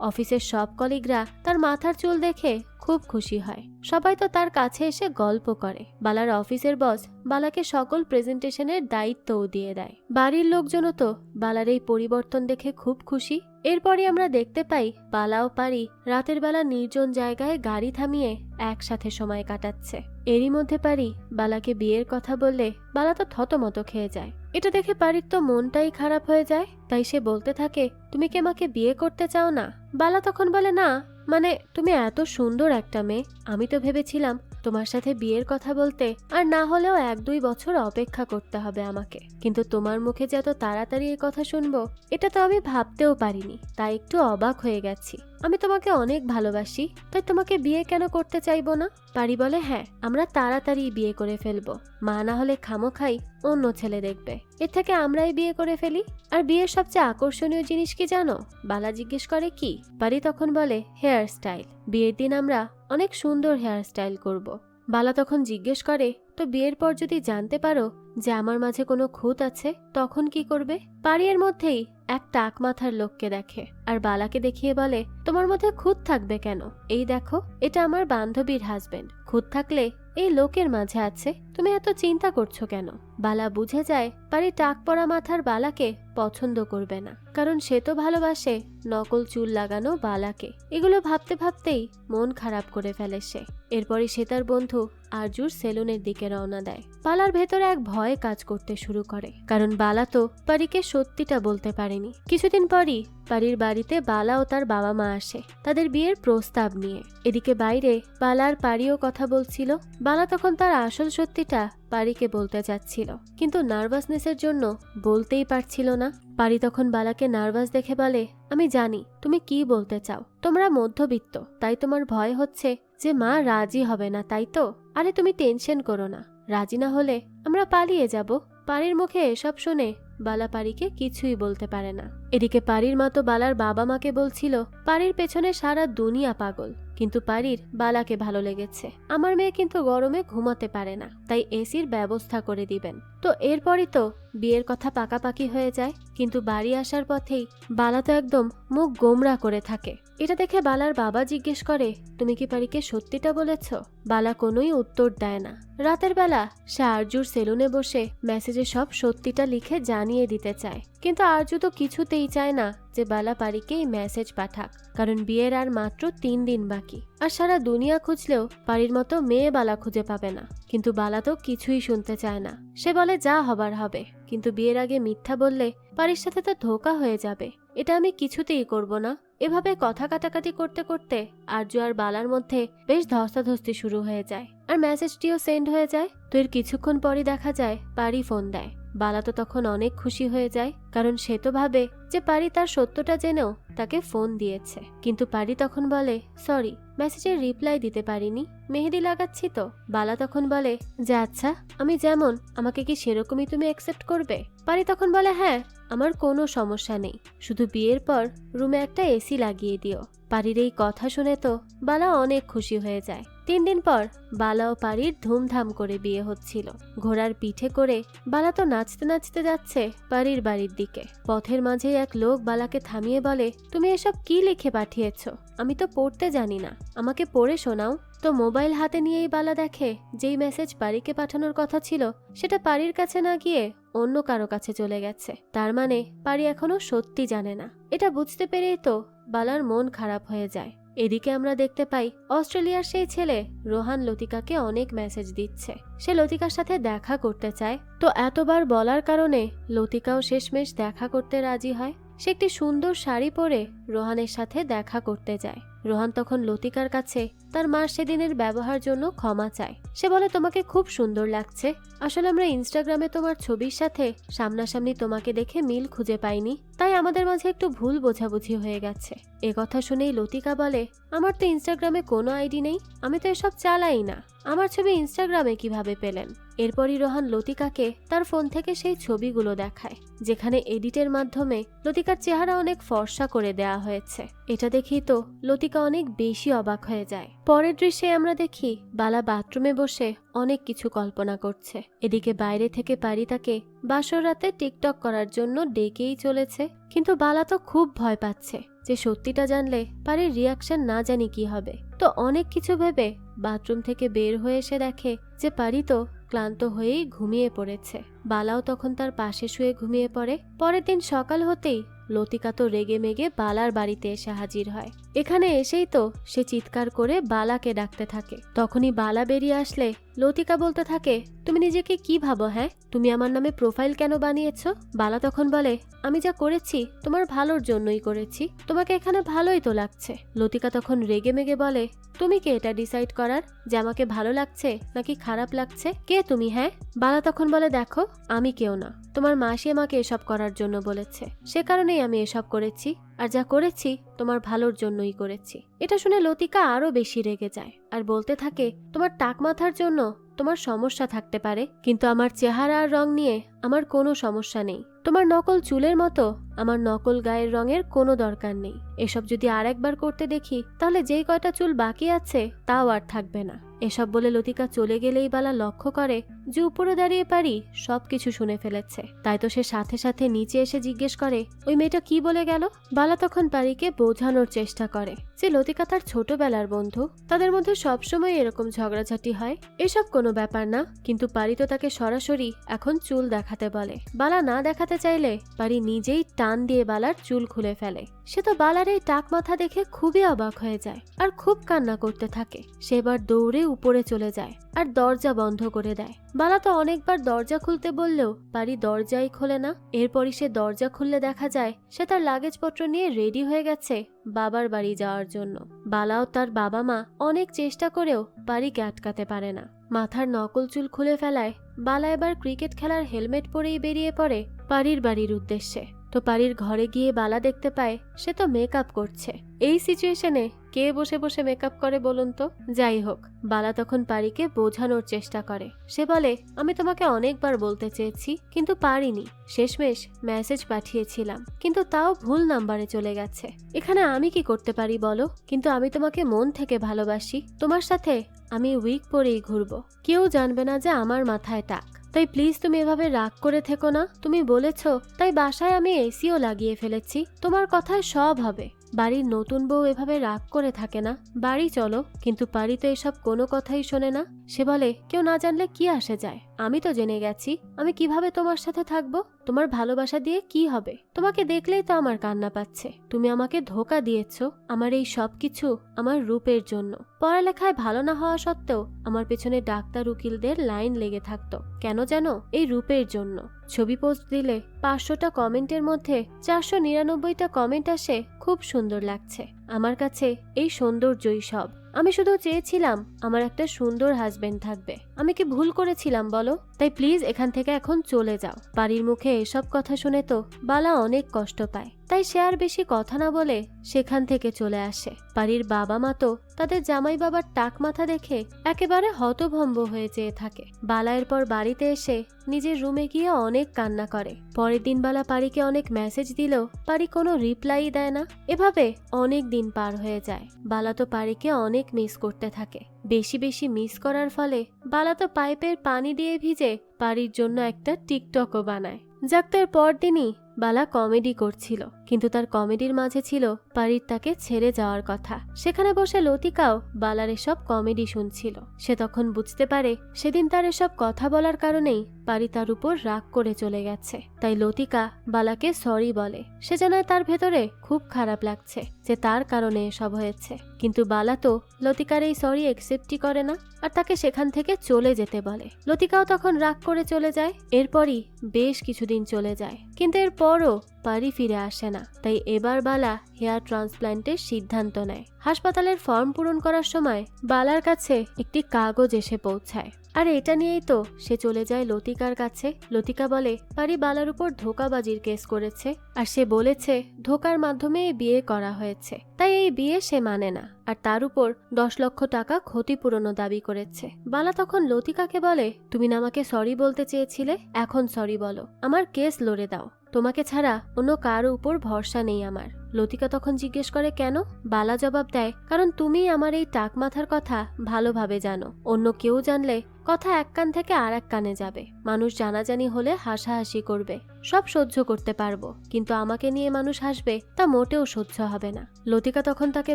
অফিসের সব কলিগরা তার মাথার চুল দেখে খুব খুশি হয়। সবাই তো তার কাছে এসে গল্প করে। বালার অফিসের বস বালাকে সকল প্রেজেন্টেশনের দায়িত্বও দিয়ে দেয়। বাড়ির লোকজনও তো বালার এই পরিবর্তন দেখে খুব খুশি। এরপরই আমরা দেখতে পাই বালাও পারি রাতের বেলা নির্জন জায়গায় গাড়ি থামিয়ে একসাথে সময় কাটাচ্ছে। এরই মধ্যে পারি বালাকে বিয়ের কথা বললে বালা তো থতমত খেয়ে যায়। এটা দেখে পারির তো মনটাই খারাপ হয়ে যায়। তাই সে বলতে থাকে, তুমি কি আমাকে বিয়ে করতে চাও না? বালা তখন বলে, না, মানে তুমি এত সুন্দর একটা মেয়ে, আমি তো ভেবেছিলাম তোমার সাথে বিয়ের কথা বলতে আর না হলেও 1-2 বছর অপেক্ষা করতে হবে আমাকে, কিন্তু তোমার মুখে যে এত তাড়াতাড়ি এই কথা শুনবো এটা তো আমি ভাবতেও পারিনি, তাই একটু অবাক হয়ে গেছি। আমি তোমাকে অনেক ভালোবাসি, তাই তোমাকে বিয়ে কেন করতে চাইবো না? পারি বলে, হ্যাঁ, আমরা তাড়াতাড়ি বিয়ে করে ফেলবো, মা না হলে খামোখাই অন্য ছেলে দেখবে, এর থেকে আমরাই বিয়ে করে ফেলি। আর বিয়ের সবচেয়ে আকর্ষণীয় জিনিস কি জানো? বালা জিজ্ঞেস করে, কি? পারি তখন বলে, হেয়ার স্টাইল, বিয়ের দিন আমরা অনেক সুন্দর হেয়ার স্টাইল করব। বালা তখন জিজ্ঞেস করে, তো বিয়ের পর যদি জানতে পারো যে আমার মাঝে কোনো খুঁত আছে তখন কি করবে? পারি এর মধ্যেই এক টাক মাথার লোককে দেখে আর বালাকে দেখিয়ে বলে, তোমার মধ্যে খুঁত থাকবে কেন? এই দেখো, এটা আমার বান্ধবীর হাজবেন্ড, খুঁত থাকলে এই লোকের মাঝে আছে, তুমি এত চিন্তা করছো কেন? বালা বুঝে যায় পারি টাক পরা মাথার বালাকে পছন্দ করবে না, কারণ সে তো ভালোবাসে নকল চুল লাগানো বালাকে। এগুলো ভাবতে ভাবতেই মন খারাপ করে ফেলে সে। এরপরই সে তার বন্ধু আরজুর সেলুনের দিকে রওনা দেয়। বালার ভেতরে এক ভয় কাজ করতে শুরু করে, কারণ বালা তো পারিকে সত্যিটা বলতে পারেনি। কিছুদিন পরই পারির বাড়িতে বালা ও তার বাবা মা আসে তাদের বিয়ের প্রস্তাব নিয়ে। এদিকে বাইরে বালার পারিও কথা বলছিল। বালা তখন তার আসল সত্যিটা পারিকে বলতে চাচ্ছিল, কিন্তু নার্ভাসনেসের জন্য বলতেই পারছিল না। পারি তখন বালাকে নার্ভাস দেখে বলে, আমি জানি তুমি কি বলতে চাও, তোমরা মধ্যবিত্ত, তাই তোমার ভয় হচ্ছে যে মা রাজি হবে না, তাই তো? আরে তুমি টেনশন করো না, রাজি না হলে আমরা পালিয়ে যাব। পারির মুখে এসব শুনে বালা পারিকে কিছুই বলতে পারে না। এদিকে পারির মা তো বালার বাবা মাকে বলছিল পারির পেছনে সারা দুনিয়া পাগল, কিন্তু পারির বালাকে ভালো লেগেছে। আমার মেয়ে কিন্তু গরমে ঘুমাতে পারে না, তাই এসির ব্যবস্থা করে দিবেন। তো এরপরই তো বিয়ের কথা পাকাপাকি হয়ে যায়, কিন্তু বাড়ি আসার পথেই বালা তো একদম মুখ গোমরা করে থাকে। এটা দেখে বালার বাবা জিজ্ঞেস করে, তুমি কি পারিকে সত্যিটা বলেছ? বালা কোনোই উত্তর দেয় না। রাতের বেলা সে আরজুর সেলুনে বসে মেসেজে সব সত্যিটা লিখে জানিয়ে দিতে চায়, কিন্তু আরজু তো কিছুতেই চায় না যে বালা পারিকে এই মেসেজ পাঠাক, কারণ বিয়ের আর মাত্র 3 দিন বাকি। আর সারা দুনিয়া খুঁজলেও পারির মতো মেয়ে বালা খুঁজে পাবে না। কিন্তু বালা তো কিছুই শুনতে চায় না। সে বলে যা হবার হবে, কিন্তু বিয়ের আগে মিথ্যা বললে পারির সাথে তো ধোঁকা হয়ে যাবে, এটা আমি কিছুতেই করব না। এভাবে কথা কাটাকাটি করতে করতে আরজু আর বালার মধ্যে বেশ ধস্তাধস্তি শুরু হয়ে যায়, আর মেসেজটিও সেন্ড হয়ে যায়। তো এর কিছুক্ষণ পরই দেখা যায় পারি ফোন দেয়। বালা তো তখন অনেক খুশি হয়ে যায়, কারণ সে তো ভাবে যে পারি তার সত্যটা জেনেও তাকে ফোন দিয়েছে। কিন্তু পারি তখন বলে, সরি, মেসেজের রিপ্লাই দিতে পারিনি, মেহেদি লাগাচ্ছি তো। বালা তখন বলে যে আচ্ছা, আমি যেমন আমাকে কি সেরকমই তুমি অ্যাকসেপ্ট করবে? পারি তখন বলে, হ্যাঁ, আমার কোনো সমস্যা নেই, শুধু বিয়ের পর রুমে একটা এসি লাগিয়ে দিও। পারির এই কথা শুনে তো বালা অনেক খুশি হয়ে যায়। 3 দিন পর বালা ও পারির ধুমধাম করে বিয়ে হচ্ছিল। ঘোড়ার পিঠে করে বালা তো নাচতে নাচতে যাচ্ছে পারির বাড়ির দিকে। পথের মাঝে এক লোক বালাকে থামিয়ে বলে, তুমি এসব কি লিখে পাঠিয়েছ? আমি তো পড়তে জানি না, আমাকে পড়ে শোনাও। তো মোবাইল হাতে নিয়েই বালা দেখে যেই মেসেজ পারিকে পাঠানোর কথা ছিল সেটা পারির কাছে না গিয়ে অন্য কারো কাছে চলে গেছে। তার মানে পারি এখনো সত্যি জানে না। এটা বুঝতে পেরেই তো বালার মন খারাপ হয়ে যায়। এদিকে আমরা দেখতে পাই অস্ট্রেলিয়ার সেই ছেলে রোহান লতিকাকে অনেক মেসেজ দিচ্ছে। সে লতিকার সাথে দেখা করতে চায়। তো এতবার বলার কারণে লতিকাও শেষমেশ দেখা করতে রাজি হয়। সে একটি সুন্দর শাড়ি পরে রোহানের সাথে দেখা করতে যায়। রোহান তখন লতিকার কাছে তার মার সেদিনের ব্যবহার জন্য ক্ষমা চায়। সে বলে, তোমাকে খুব সুন্দর লাগছে। আসলে আমরা ইনস্টাগ্রামে তোমার ছবির সাথে সামনাসামনি তোমাকে দেখে মিল খুঁজে পাইনি, তাই আমাদের মাঝে একটু ভুল বোঝাবুঝি হয়ে গেছে। এ কথা শুনেই লতিকা বলে, আমার তো ইনস্টাগ্রামে কোনো আইডি নেই, আমি তো এসব চালাই না, আমার ছবি ইনস্টাগ্রামে কিভাবে পেলেন? এরপরই রোহান লতিকাকে তার ফোন থেকে সেই ছবিগুলো দেখায়, যেখানে এডিটের মাধ্যমে লতিকার চেহারা অনেক ফর্সা করে দেয়া হয়েছে। এটা দেখেই তো লতিকা অনেক বেশি অবাক হয়ে যায়। পরের দৃশ্যে আমরা দেখি বালা বাথরুমে বসে অনেক কিছু কল্পনা করছে। এদিকে বাইরে থেকে পারি তাকে বাসর রাতে টিকটক করার জন্য ডেকেই চলেছে, কিন্তু বালা তো খুব ভয় পাচ্ছে যে সত্যিটা জানলে পারির রিয়াকশন না জানি কি হবে। তো অনেক কিছু ভেবে বাথরুম থেকে বের হয়ে এসে দেখে যে পারি তো ক্লান্ত হয়েই ঘুমিয়ে পড়েছে। বালাও তখন তার পাশে শুয়ে ঘুমিয়ে পড়ে। পরের দিন সকাল হতেই লতিকা তো রেগে মেগে বালার বাড়িতে এসে হাজির হয়। এখানে এসেই তো সে চিৎকার করে বালাকে ডাকতে থাকে। তখনই বালা বেরিয়ে আসলে লতিকা বলতে থাকে, তুমি নিজেকে কি ভাবো? হ্যাঁ, তুমি আমার নামে প্রোফাইল কেন বানিয়েছো? বালা তখন বলে, আমি যা করেছি তোমার ভালোর জন্যই করেছি, তোমাকে এখানে ভালোই তো লাগছে। লতিকা তখন রেগে মেগে বলে, তুমি কে এটা ডিসাইড করার যে আমাকে ভালো লাগছে নাকি খারাপ লাগছে? কে তুমি? হ্যাঁ। বালা তখন বলে, দেখো আমি কেউ না, তোমার মাসি আমাকে এসব করার জন্য বলেছে, সে কারণেই আমি এসব করেছি, আর যা করেছি তোমার ভালোর জন্যই করেছি। এটা শুনে লতিকা আরো বেশি রেগে যায় আর বলতে থাকে, তোমার টাক মাথার জন্য তোমার সমস্যা থাকতে পারে, কিন্তু আমার চেহারা আর রং নিয়ে আমার কোনো সমস্যা নেই। তোমার নকল চুলের মতো আমার নকল গায়ের রঙের কোনো দরকার নেই। এসব যদি আর একবার করতে দেখি তাহলে যেই কয়টা চুল বাকি আছে তাও আর থাকবে না। এসব বলে লতিকা চলে গেলেই বালা লক্ষ্য করে যে উপরে দাঁড়িয়ে পারি সবকিছু শুনে ফেলেছে। তাই তো সে সাথে সাথে নিচে এসে জিজ্ঞেস করে, ওই মেয়েটা কি বলে গেল? বালা তখন পারিকে বোঝানোর চেষ্টা করে যে লতিকা তার ছোটবেলার বন্ধু, তাদের মধ্যে সবসময় এরকম ঝগড়াঝাটি হয়, এসব কোনো ব্যাপার না। কিন্তু পারি তো তাকে সরাসরি এখন চুল দেখাতে বলে। বালা না দেখাতে চাইলে পারি নিজেই টান দিয়ে বালার চুল খুলে ফেলে। সে তো বালার এই টাক মাথা দেখে খুবই অবাক হয়ে যায় আর খুব কান্না করতে থাকে। সে এবার দৌড়ে উপরে চলে যায় আর দরজা বন্ধ করে দেয়। বালা তো অনেকবার দরজা খুলতে বললেও পারি দরজাই খোলে না। এরপরই সে দরজা খুললে দেখা যায় সে তার লাগেজপত্র নিয়ে রেডি হয়ে গেছে বাবার বাড়ি যাওয়ার জন্য। বালাও তার বাবা মা অনেক চেষ্টা করেও পারিকে আটকাতে পারে না। মাথার নকল চুল খুলে ফেলায় বালা এবার ক্রিকেট খেলার হেলমেট পরেই বেরিয়ে পড়ে পারির বাড়ির উদ্দেশ্যে। তো পারির ঘরে গিয়ে বালা দেখতে পায় সে তো মেকআপ করছে। এই সিচুয়েশনে কে বসে বসে মেকআপ করে বলুন তো? যাই হোক, বালা তখন পারিকে বোঝানোর চেষ্টা করে। সে বলে, আমি তোমাকে অনেকবার বলতে চেয়েছি কিন্তু পারিনি, শেষমেশ মেসেজ পাঠিয়েছিলাম কিন্তু তাও ভুল নাম্বারে চলে গেছে। এখানে আমি কি করতে পারি বলো? কিন্তু আমি তোমাকে মন থেকে ভালোবাসি, তোমার সাথে আমি উইক পরেই ঘুরবো, কেউ জানবে না যে আমার মাথায় টাক। তাই প্লিজ তুমি এভাবে রাগ করে থেকো না, তুমি বলেছো তাই বাসায় আমি এসিও লাগিয়ে ফেলেছি, তোমার কথায় সব হবে। বাড়ির নতুন বউ এভাবে রাগ করে থাকে না, বাড়ি চলো। কিন্তু পারি তো এসব কোনো কথাই শোনে না। সে বলে, কেউ না জানলে কি আসে যায়, আমি তো জেনে গেছি, আমি কিভাবে তোমার সাথে থাকবো? তোমার ভালোবাসা দিয়ে কি হবে? তোমাকে দেখলেই তো আমার কান্না পাচ্ছে। তুমি আমাকে ধোকা দিয়েছো, আমার এই সব কিছু আমার রূপের জন্য। পড়ালেখায় ভালো না হওয়া সত্ত্বেও আমার পেছনে ডাক্তার উকিলদের লাইন লেগে থাকতো, কেন জানো? এই রূপের জন্য। ছবি পোস্ট দিলে 500টা কমেন্টের মধ্যে 499টা কমেন্ট আসে, খুব সুন্দর লাগছে। আমার কাছে এই সৌন্দর্যই সব। আমি শুধু চেয়েছিলাম আমার একটা সুন্দর হাজবেন্ড থাকবে। আমি কি ভুল করেছিলাম বলো? তাই প্লিজ এখান থেকে এখন চলে যাও। পারির মুখে এসব কথা শুনে তো বালা অনেক কষ্ট পায়, তাই সে আর বেশি কথা না বলে সেখান থেকে চলে আসে। পারির বাবা মা তো তাদের জামাই বাবার টাক মাথা দেখে একেবারে হতভম্ব হয়ে যেয়ে থাকে। বালা এরপর বাড়িতে এসে নিজের রুমে গিয়ে অনেক কান্না করে। পরের দিন বালা পারিকে অনেক মেসেজ দিলেও পারি কোনো রিপ্লাই দেয় না। এভাবে অনেক দিন পার হয়ে যায়। বালা তো পারিকে অনেক মিস করতে থাকে। বেশি বেশি মিস করার ফলে বালা তো পাইপের পানি দিয়ে ভিজে পারির জন্য একটা টিকটকও বানায়। যাকতের পরদিনই বালা কমেডি করছিল, কিন্তু তার কমেডির মাঝে ছিল পারির তাকে ছেড়ে যাওয়ার কথা। সেখানে বসে লতিকাও বালার এসব কমেডি শুনছিল। সে তখন বুঝতে পারে সেদিন তার এসব কথা বলার কারণেই পারি তার উপর রাগ করে চলে গেছে। তাই লতিকা বালাকে সরি বলে। সে জানায় তার ভেতরে খুব খারাপ লাগছে যে তার কারণে এসব হয়েছে, কিন্তু বালা তো লতিকার এই সরি একসেপ্টই করে না আর তাকে সেখান থেকে চলে যেতে বলে। লতিকাও তখন রাগ করে চলে যায়। এরপরই বেশ কিছুদিন চলে যায়, কিন্তু এরপরও পারি ফিরে আসে না। তাই এবার বালা হেয়ার ট্রান্সপ্ল্যান্টের সিদ্ধান্ত নেয়। হাসপাতালের ফর্ম পূরণ করার সময় বালার কাছে একটি কাগজ এসে পৌঁছায়, আর এটা নিয়েই তো সে চলে যায় লতিকার কাছে। লতিকা বলে পারি বালার উপর ধোঁকাবাজির কেস করেছে, আর সে বলেছে ধোঁকার মাধ্যমে এই বিয়ে করা হয়েছে, তাই এই বিয়ে সে মানে না, আর তার উপর 10 লক্ষ টাকা ক্ষতিপূরণও দাবি করেছে। বালা তখন লতিকাকে বলে, তুমি না আমাকে সরি বলতে চেয়েছিলে, এখন সরি বলো, আমার কেস লড়ে দাও, তোমাকে ছাড়া অন্য কারো উপর ভরসা নেই আমার। লতিকা তখন জিজ্ঞেস করে কেন? বালা জবাব দেয়, কারণ তুমি আমার এই টাক মাথার কথা ভালোভাবে জানো। অন্য কেউ জানলে কথা এক কান থেকে আর এক কানে যাবে, মানুষ জানাজানি হলে হাসাহাসি করবে, সব সহ্য করতে পারবো, কিন্তু আমাকে নিয়ে মানুষ হাসবে তা মোটেও সহ্য হবে না। লতিকা তখন তাকে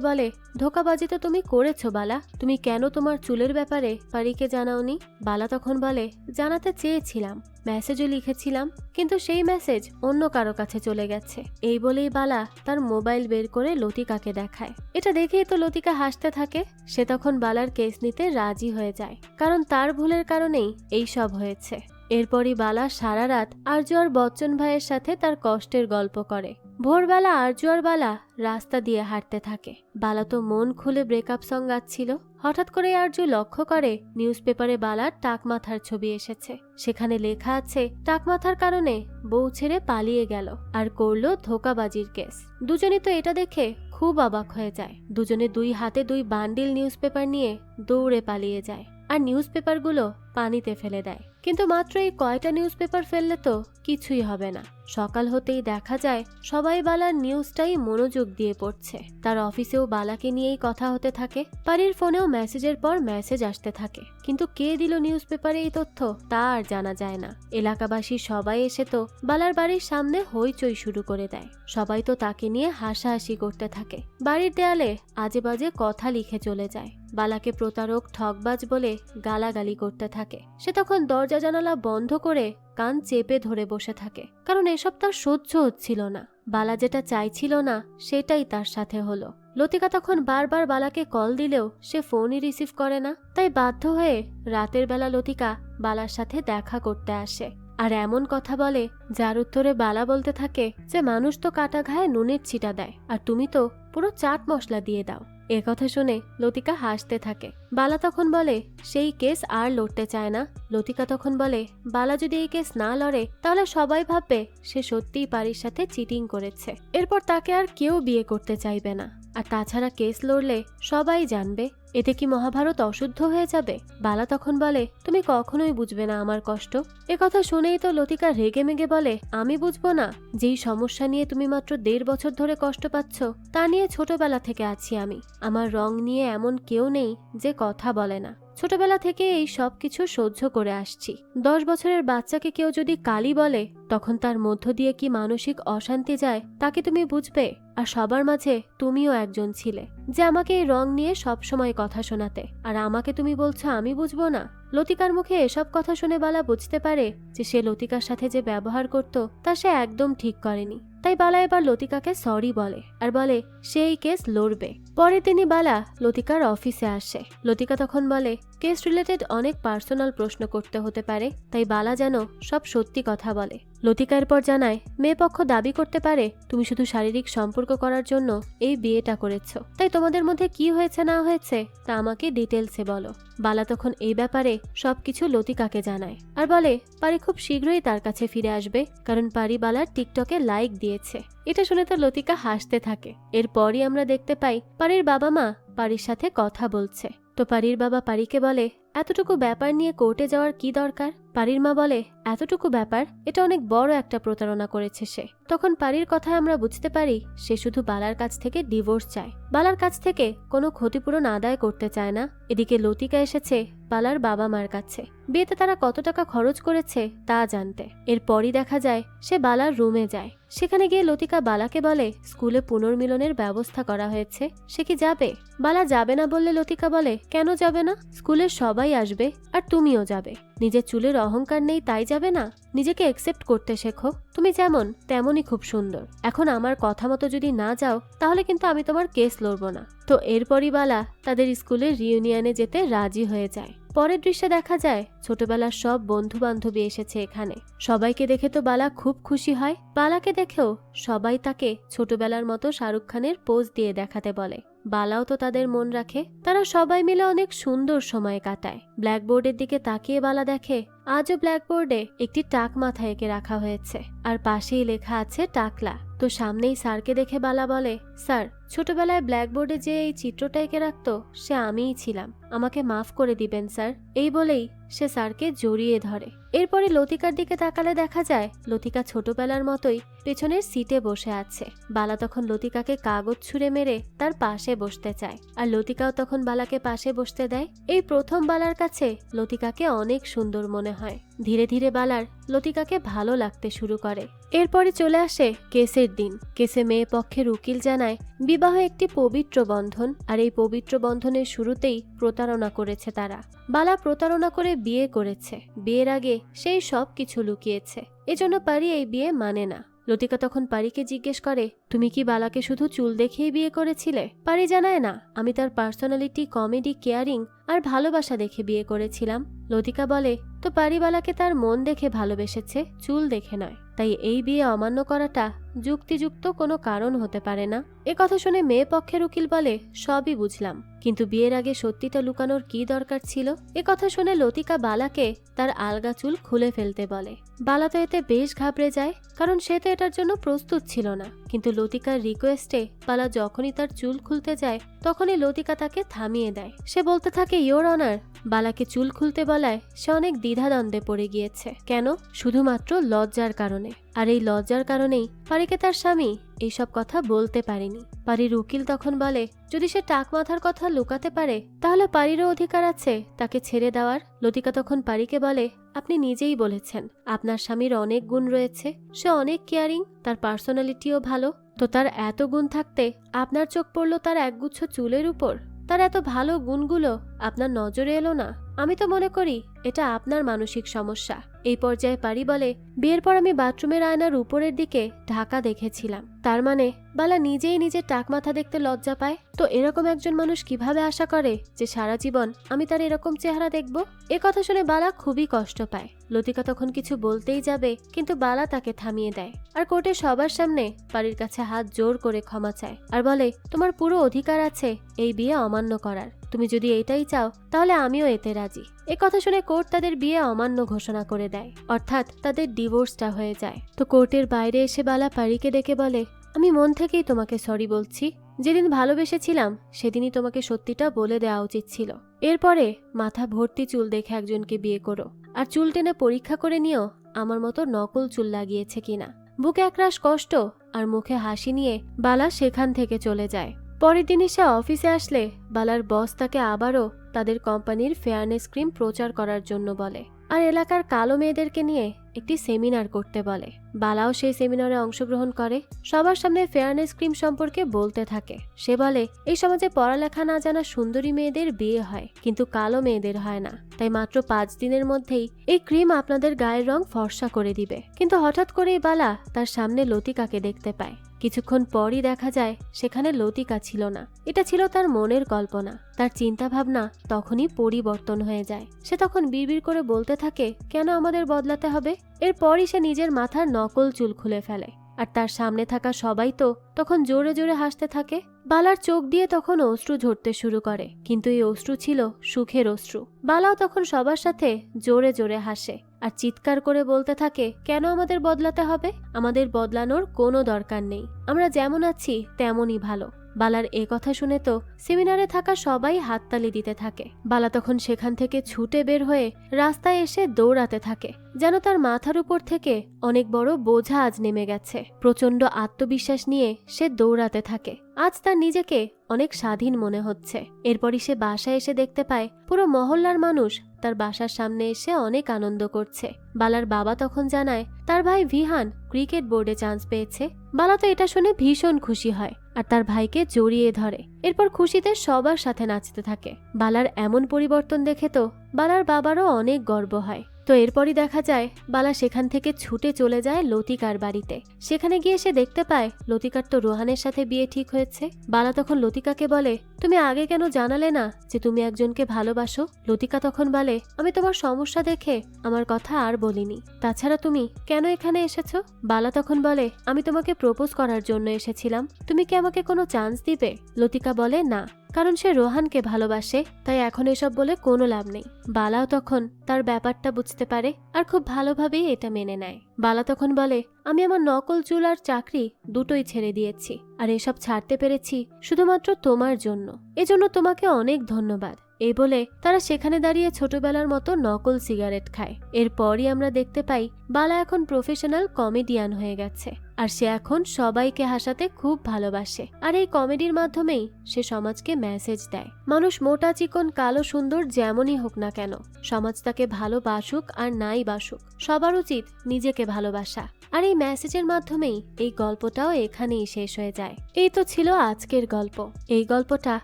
বলে, ধোঁকাবাজি তো তুমি করেছো বালা, তুমি কেন তোমার চুলের ব্যাপারে পারিকে জানাওনি? বালা তখন বলে, জানাতে চেয়েছিলাম, মেসেজও লিখেছিলাম, কিন্তু সেই মেসেজ অন্য কারো কাছে চলে গেছে। এই বলেই বালা তার মোবাইল বের করে লতিকাকে দেখায়। এটা দেখেই তো লতিকা হাসতে থাকে। সে তখন বালার কেস নিতে রাজি হয়ে যায়, কারণ তার ভুলের কারণেই এই সব হয়েছে। এরপরই বালা সারা রাত আরজু আর বচ্চন ভাইয়ের সাথে তার কষ্টের গল্প করে। ভোরবেলা আরজু আর বালা রাস্তা দিয়ে হাঁটতে থাকে। বালা তো মন খুলে ব্রেকআপ সং গাচ্ছিল। হঠাৎ করে আরজু লক্ষ্য করে নিউজ পেপারে বালার টাক মাথার ছবি এসেছে। সেখানে লেখা আছে টাক মাথার কারণে বউ ছেড়ে পালিয়ে গেল আর করলো ধোঁকাবাজির কেস। দুজনে তো এটা দেখে খুব অবাক হয়ে যায়। দুজনে 2 হাতে 2 বান্ডিল নিউজ পেপার নিয়ে দৌড়ে পালিয়ে যায় আর নিউজ পেপারগুলো পানিতে ফেলে দেয়। কিন্তু মাত্র এই কয়টা নিউজ পেপার ফেললে তো কিছুই হবে না। সকাল হতেই দেখা যায় সবাই বালার নিউজটাই মনোযোগ দিয়ে পড়ছে। তার অফিসেও বালাকে নিয়েই কথা হতে থাকে। পারির ফোনেও মেসেজের পর মেসেজ আসতে থাকে, কিন্তু কে দিল নিউজ পেপারে এই তথ্য তা আর জানা যায় না। এলাকাবাসী সবাই এসে তো বালার বাড়ির সামনে হইচই শুরু করে দেয়। সবাই তো তাকে নিয়ে হাসাহাসি করতে থাকে। বাড়ির দেয়ালে আজে বাজে কথা লিখে চলে যায়। বালাকে প্রতারক, ঠকবাজ বলে গালাগালি করতে থাকে। সে তখন দরজা জানালা বন্ধ করে কান চেপে ধরে বসে থাকে, কারণ এসব তার সহ্য হচ্ছিল না। বালা যেটা চাইছিল না সেটাই তার সাথে হলো। লতিকা তখন বারবার বালাকে কল দিলেও সে ফোনই রিসিভ করে না। তাই বাধ্য হয়ে রাতের বেলা লতিকা বালার সাথে দেখা করতে আসে আর এমন কথা বলে যার উত্তরে বালা বলতে থাকে যে মানুষ তো কাটা ঘায়ে নুনের ছিটা দেয়, আর তুমি তো পুরো চাট মশলা দিয়ে দাও। কথা শুনে লতিকা হাসতে থাকে। বালা তখন বলে সেই কেস আর লড়তে চায় না। লতিকা তখন বলে বালা যদি এই কেস না লড়ে তাহলে সবাই ভাববে সে সত্যিই পারির সাথে চিটিং করেছে। এরপর তাকে আর কেউ বিয়ে করতে চাইবে না, আর তাছাড়া কেস লড়লে সবাই জানবে। এতে কি মহাভারত অশুদ্ধ হয়ে যাবে? বালা তখন বলে তুমি কখনোই বুঝবে না আমার কষ্ট। কথা শুনেই তো লতিকা রেগে মেগে বলে আমি বুঝবো না? যেই সমস্যা নিয়ে তুমি মাত্র 1.5 বছর ধরে কষ্ট পাচ্ছ তা নিয়ে ছোটবেলা থেকে আছি আমি। আমার রং নিয়ে এমন কেউ নেই যে কথা বলে না। ছোটবেলা থেকে এই সব কিছু সহ্য করে আসছি। 10 বছরের বাচ্চাকে কেউ যদি কালি বলে তখন তার মধ্য দিয়ে কি মানসিক অশান্তি যায় তাকে তুমি বুঝবে। আর সবার মাঝে তুমিও একজন ছিলে যে আমাকে এই রং নিয়ে সবসময় কথা শোনাতে, আর আমাকে তুমি বলছো আমি বুঝবো না? লতিকার মুখে এসব কথা শুনে বালা বুঝতে পারে যে সে লতিকার সাথে যে ব্যবহার করত তা সে একদম ঠিক করেনি। তাই বালা এবার লতিকাকে সরি বলে আর বলে সে এই কেস লড়বে। পরে তিনি বালা লতিকার অফিসে আসে। লতিকা তখন বলে কেস রিলেটেড অনেক পার্সোনাল প্রশ্ন করতে হতে পারে, তাই বালা যেন সব সত্যি কথা বলে। লতিকা এরপর জানায় মেয়ে পক্ষ দাবি করতে পারে তুমি শুধু শারীরিক সম্পর্ক করার জন্য এই বিয়েটা করেছো, তাই তোমাদের মধ্যে কি হয়েছে না হয়েছে তা আমাকে ডিটেলসে বলো। বালা তখন এই ব্যাপারে সবকিছু লতিকাকে জানায় আর বলে পারি খুব শীঘ্রই তার কাছে ফিরে আসবে, কারণ পারি বালার টিকটকে লাইক দিয়েছে। এটা শুনে তো লতিকা হাসতে থাকে। এরপরই আমরা দেখতে পাই পারির বাবা মা পারির সাথে কথা বলছে। তো পারির বাবা পারিকে বলে এতটুকু ব্যাপার নিয়ে কোর্টে যাওয়ার কি দরকার? পারির মা বলে এতটুকু ব্যাপার, এটা অনেক বড় একটা প্রতারণা করেছে সে। তখন পারির কথায় আমরা বুঝতে পারি সে শুধু বালার কাছ থেকে ডিভোর্স চায়, বালার কাছ থেকে কোনো ক্ষতিপূরণ আদায় করতে চায় না। এদিকে লতিকা এসেছে বালার বাবা মার কাছে। বিয়েতে তারা কত টাকা খরচ করেছে তা জানতে। এরপরই দেখা যায় সে বালার রুমে যায়। সেখানে গিয়ে লতিকা বালাকে বলে স্কুলে পুনর্মিলনের ব্যবস্থা করা হয়েছে, সে কি যাবে? বালা যাবে না বললে লতিকা বলে কেন যাবে না? স্কুলের সবাই আসবে আর তুমিও যাবে। নিজের চুলের অহংকার নেই তাই যাবে না? নিজেকে একসেপ্ট করতে শেখো। তুমি যেমন তেমনই খুব সুন্দর। এখন আমার কথা মতো যদি না যাও তাহলে কিন্তু আমি তোমার কেস লড়ব না। তো এরপরই বালা তাদের স্কুলের রিউনিয়নে যেতে রাজি হয়ে যায়। পরের দৃশ্যে দেখা যায় ছোটবেলার সব বন্ধু বান্ধবী এসেছে এখানে। সবাইকে দেখে তো বালা খুব খুশি হয়। বালাকে দেখেও সবাই তাকে ছোটবেলার মতো শাহরুখ খানের পোজ দিয়ে দেখাতে বলে। বালাও তো তাদের মন রাখে। তারা সবাই মিলে অনেক সুন্দর সময় কাটায়। ব্ল্যাকবোর্ডের দিকে তাকিয়ে বালা দেখে আজও ব্ল্যাকবোর্ডে একটি টাক মাথা এঁকে রাখা হয়েছে আর পাশেই লেখা আছে টাকলা। তো সামনেই স্যারকে দেখে বালা বলে, স্যার, ছোটবেলায় ব্ল্যাকবোর্ডে যে এই চিত্রটা এঁকে রাখতো সে আমিই ছিলাম, আমাকে মাফ করে দিবেন স্যার। এই বলেই সে স্যারকে জড়িয়ে ধরে। এরপরে লতিকার দিকে তাকালে দেখা যায় লতিকা ছোটবেলার মতোই পেছনের সিটে বসে আছে। বালা তখন লতিকাকে কাগজ ছুঁড়ে মেরে তার পাশে বসতে চায় আর লতিকাও তখন বালাকে পাশে বসতে দেয়। এই প্রথম বালার কাছে লতিকাকে অনেক সুন্দর মনে হয়। ধীরে ধীরে বালার লতিকাকে ভালো লাগতে শুরু করে। এরপরে চলে আসে কেসের দিন। কেসে মেয়ে পক্ষের উকিল জানায় বিবাহ একটি পবিত্র বন্ধন আর এই পবিত্র বন্ধনের শুরুতেই প্রতারণা করেছে তারা। বালা প্রতারণা করে বিয়ে করেছে। বিয়ের আগে সেই সব কিছু লুকিয়েছে, এজন্য পারি এই বিয়ে মানে না। লতিকা তখন পারিকে জিজ্ঞেস করে, তুমি কি বালাকে শুধু চুল দেখেই বিয়ে করেছিলে? পারি জানায় না, আমি তার পার্সোনালিটি, কমেডি, কেয়ারিং আর ভালোবাসা দেখে বিয়ে করেছিলাম। লতিকা বলে, তো পারি বালাকে তার মন দেখে ভালোবেসেছে, চুল দেখে নয়। তাই এই বিয়ে অমান্য করাটা যুক্তিযুক্ত কোনো কারণ হতে পারে না। এ কথা শুনে মেয়ে পক্ষের উকিল বলে, সবই বুঝলাম, কিন্তু বিয়ের আগে সত্যিটা লুকানোর কি দরকার ছিল? এ কথা শুনে লতিকা বালাকে তার আলগা চুল খুলে ফেলতে বলে। বালা তো এতে বেশ ঘাবড়ে যায়, কারণ সে তো এটার জন্য প্রস্তুত ছিল না। কিন্তু লতিকার রিকোয়েস্টে বালা যখনই তার চুল খুলতে যায় তখনই লতিকা তাকে থামিয়ে দেয়। সে বলতে থাকে, ইয়োর অনার, বালাকে চুল খুলতে বলায় সে অনেক দ্বিধাদ্বন্দ্বে পড়ে গিয়েছে। কেন? শুধুমাত্র লজ্জার কারণে। আর এই লজ্জার কারণেই পারিকে তার স্বামী এইসব কথা বলতে পারেনি। পারির উকিল তখন বলে, যদি সে টাক মাথার কথা লুকাতে পারে তাহলে পারিরও অধিকার আছে তাকে ছেড়ে দেওয়ার। লতিকা তখন পারিকে বলে, আপনি নিজেই বলেছেন আপনার স্বামীর অনেক গুণ রয়েছে, সে অনেক কেয়ারিং, তার পার্সোনালিটিও ভালো। তো তার এত গুণ থাকতে আপনার চোখ পড়লো তার একগুচ্ছ চুলের উপর? তার এত ভালো গুণগুলো আপনার নজরে এলো না? আমি তো মনে করি এটা আপনার মানসিক সমস্যা। এই পর্যায়ে পারি বলে, বিয়ের পর আমি বাথরুমের আয়নার উপরের দিকে ঢাকা দেখেছিলাম। তার মানে বালা নিজেই নিজের টাক মাথা দেখতে লজ্জা পায়। তো এরকম একজন মানুষ কিভাবে আশা করে যে সারা জীবন আমি তার এরকম চেহারা দেখব? এ কথা শুনে বালা খুবই কষ্ট পায়। লতিকা তখন কিছু বলতেই যাবে, কিন্তু বালা তাকে থামিয়ে দেয় আর কোর্টে সবার সামনে পারির কাছে হাত জোর করে ক্ষমা চায় আর বলে, তোমার পুরো অধিকার আছে এই বিয়ে অমান্য করার। তুমি যদি এইটাই চাও তাহলে আমিও এতে রাজি। এ কথা শুনে কোর্ট তাদের বিয়ে অমান্য ঘোষণা করে দেয়, অর্থাৎ তাদের ডিভোর্সটা হয়ে যায়। তো কোর্টের বাইরে এসে বালা পারিকে ডেকে বলে, আমি মন থেকেই তোমাকে সরি বলছি। যেদিন ভালোবেসেছিলাম সেদিনই তোমাকে সত্যিটা বলে দেওয়া উচিত ছিল। এরপরে মাথা ভর্তি চুল দেখে একজনকে বিয়ে করো আর চুল টেনে পরীক্ষা করে নিও আমার মতো নকল চুল লাগিয়েছে কিনা। বুকে একরাশ কষ্ট আর মুখে হাসি নিয়ে বালা সেখান থেকে চলে যায়। পরের দিন সে অফিসে আসলে বালার বস তাকে আবারও তাদের কোম্পানির ফেয়ারনেস ক্রিম প্রচার করার জন্য বলে আর এলাকার কালো মেয়েদেরকে নিয়ে একটি সেমিনার করতে বলে। বালাও সেই সেমিনারে অংশগ্রহণ করে, সবার সামনে ফেয়ারনেস ক্রিম সম্পর্কে বলতে থাকে। সে বলে, এই সমাজে পড়ালেখা না জানা সুন্দরী মেয়েদের বিয়ে হয়, কিন্তু কালো মেয়েদের হয় না। তাই মাত্র 5 দিনের মধ্যেই এই ক্রিম আপনাদের গায়ের রং ফর্সা করে দিবে। কিন্তু হঠাৎ করেই বালা তার সামনে লতিকাকে দেখতে পায়। কিছুক্ষণ পরই দেখা যায় সেখানে লতিকা ছিল না। এটা ছিল তার মনের কল্পনা। তার চিন্তা ভাবনা তখনই পরিবর্তন হয়ে যায়। সে তখন বিড়বিড় করে বলতে থাকে, কেন আমাদের বদলাতে হবে? এরপরই সে নিজের মাথার নকল চুল খুলে ফেলে আর তার সামনে থাকা সবাই তো তখন জোরে জোরে হাসতে থাকে। বালার চোখ দিয়ে তখন অশ্রু ঝরতে শুরু করে, কিন্তু এই অশ্রু ছিল সুখের অশ্রু। বালাও তখন সবার সাথে জোরে জোরে হাসে আর চিৎকার করে বলতে থাকে, কেন আমাদের বদলাতে হবে? আমাদের বদলানোর কোনো দরকার নেই, আমরা যেমন আছি তেমনই ভালো। বালার এ কথা শুনে তো সেমিনারে থাকা সবাই হাততালি দিতে থাকে। বালা তখন সেখান থেকে ছুটে বের হয়ে রাস্তায় এসে দৌড়াতে থাকে, যেন তার মাথার উপর থেকে অনেক বড় বোঝা আজ নেমে গেছে। প্রচন্ড আত্মবিশ্বাস নিয়ে সে দৌড়াতে থাকে। আজ তার নিজেকে অনেক স্বাধীন মনে হচ্ছে। এরপরই সে বাসায় এসে দেখতে পায় পুরো মহল্লার মানুষ তার বাসার সামনে এসে অনেক আনন্দ করছে। বালার বাবা তখন জানায় তার ভাই ভিহান ক্রিকেট বোর্ডে চান্স পেয়েছে। বালা তো এটা শুনে ভীষণ খুশি হয় আর তার ভাইকে জড়িয়ে ধরে। এরপর খুশিতে সবার সাথে নাচতে থাকে। বালার এমন পরিবর্তন দেখে তো বালার বাবারও অনেক গর্ব হয়। তো এরপরই দেখা যায় বালা সেখান থেকে ছুটে চলে যায় লতিকার বাড়িতে। সেখানে গিয়ে সে দেখতে পায় লতিকার তো রোহানের সাথে বিয়ে ঠিক হয়েছে। বালা তখন লতিকাকে বলে, তুমি আগে কেন জানালে না যে তুমি একজনকে ভালোবাসো? লতিকা তখন বলে, আমি তোমার সমস্যা দেখে আমার কথা আর বলিনি। তাছাড়া তুমি কেন এখানে এসেছো? বালা তখন বলে, আমি তোমাকে প্রপোজ করার জন্য এসেছিলাম, তুমি কি আমাকে কোনো চান্স দিবে? লতিকা বলে, না, কারণ সে রোহানকে ভালোবাসে, তাই এখন এসব বলে কোনো লাভ নেই। বালাও তখন তার ব্যাপারটা বুঝতে পারে আর খুব ভালোভাবেই এটা মেনে নেয়। বালা তখন বলে, আমি আমার নকল চুল আর চাকরি দুটোই ছেড়ে দিয়েছি, আর এসব ছাড়তে পেরেছি শুধুমাত্র তোমার জন্য। এজন্য তোমাকে অনেক ধন্যবাদ। এই বলে তারা সেখানে দাঁড়িয়ে ছোটবেলার মতো নকল সিগারেট খায়। এরপরই আমরা দেখতে পাই বালা এখন প্রফেশনাল কমেডিয়ান হয়ে গেছে, আর সে এখন সবাইকে হাসাতে খুব ভালোবাসে। আর এই কমেডির মাধ্যমেই সে সমাজকে মেসেজ দেয়, মানুষ মোটা চিকন কালো সুন্দর যেমনই হোক না কেন, সমাজ তাকে ভালোবাসুক আর নাই বাসুক, সবার উচিত নিজেকে ভালোবাসা। আর এই মেসেজের মাধ্যমেই এই গল্পটাও এখানেই শেষ হয়ে যায়। এই তো ছিল আজকের গল্প। এই গল্পটা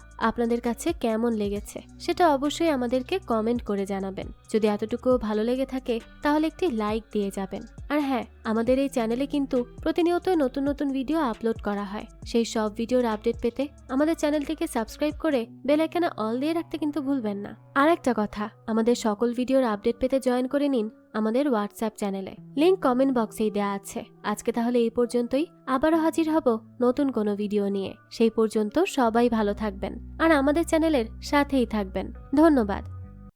আপনাদের কাছে কেমন লেগেছে সেটা অবশ্যই আমাদেরকে কমেন্ট করে জানাবেন। যদি এতটুকু ভালো লেগে থাকে তাহলে একটি লাইক দিয়ে যাবেন। আর হ্যাঁ, আমাদের এই চ্যানেলে কিন্তু প্রতিনিয়ত নতুন নতুন ভিডিও আপলোড করা হয়। সেই সব ভিডিওর আপডেট পেতে আমাদের চ্যানেলটিকে সাবস্ক্রাইব করে বেল আইকনে অল দিয়ে রাখতে কিন্তু ভুলবেন না। আর একটা কথা, আমাদের সকল ভিডিওর আপডেট পেতে জয়েন করে নিন আমাদের হোয়াটসঅ্যাপ চ্যানেলে, লিংক কমেন্ট বক্সেই দেওয়া আছে। আজকে তাহলে এই পর্যন্তই, আবারও হাজির হব নতুন কোনো ভিডিও নিয়ে। সেই পর্যন্ত সবাই ভালো থাকবেন আর আমাদের চ্যানেলের সাথেই থাকবেন। ধন্যবাদ।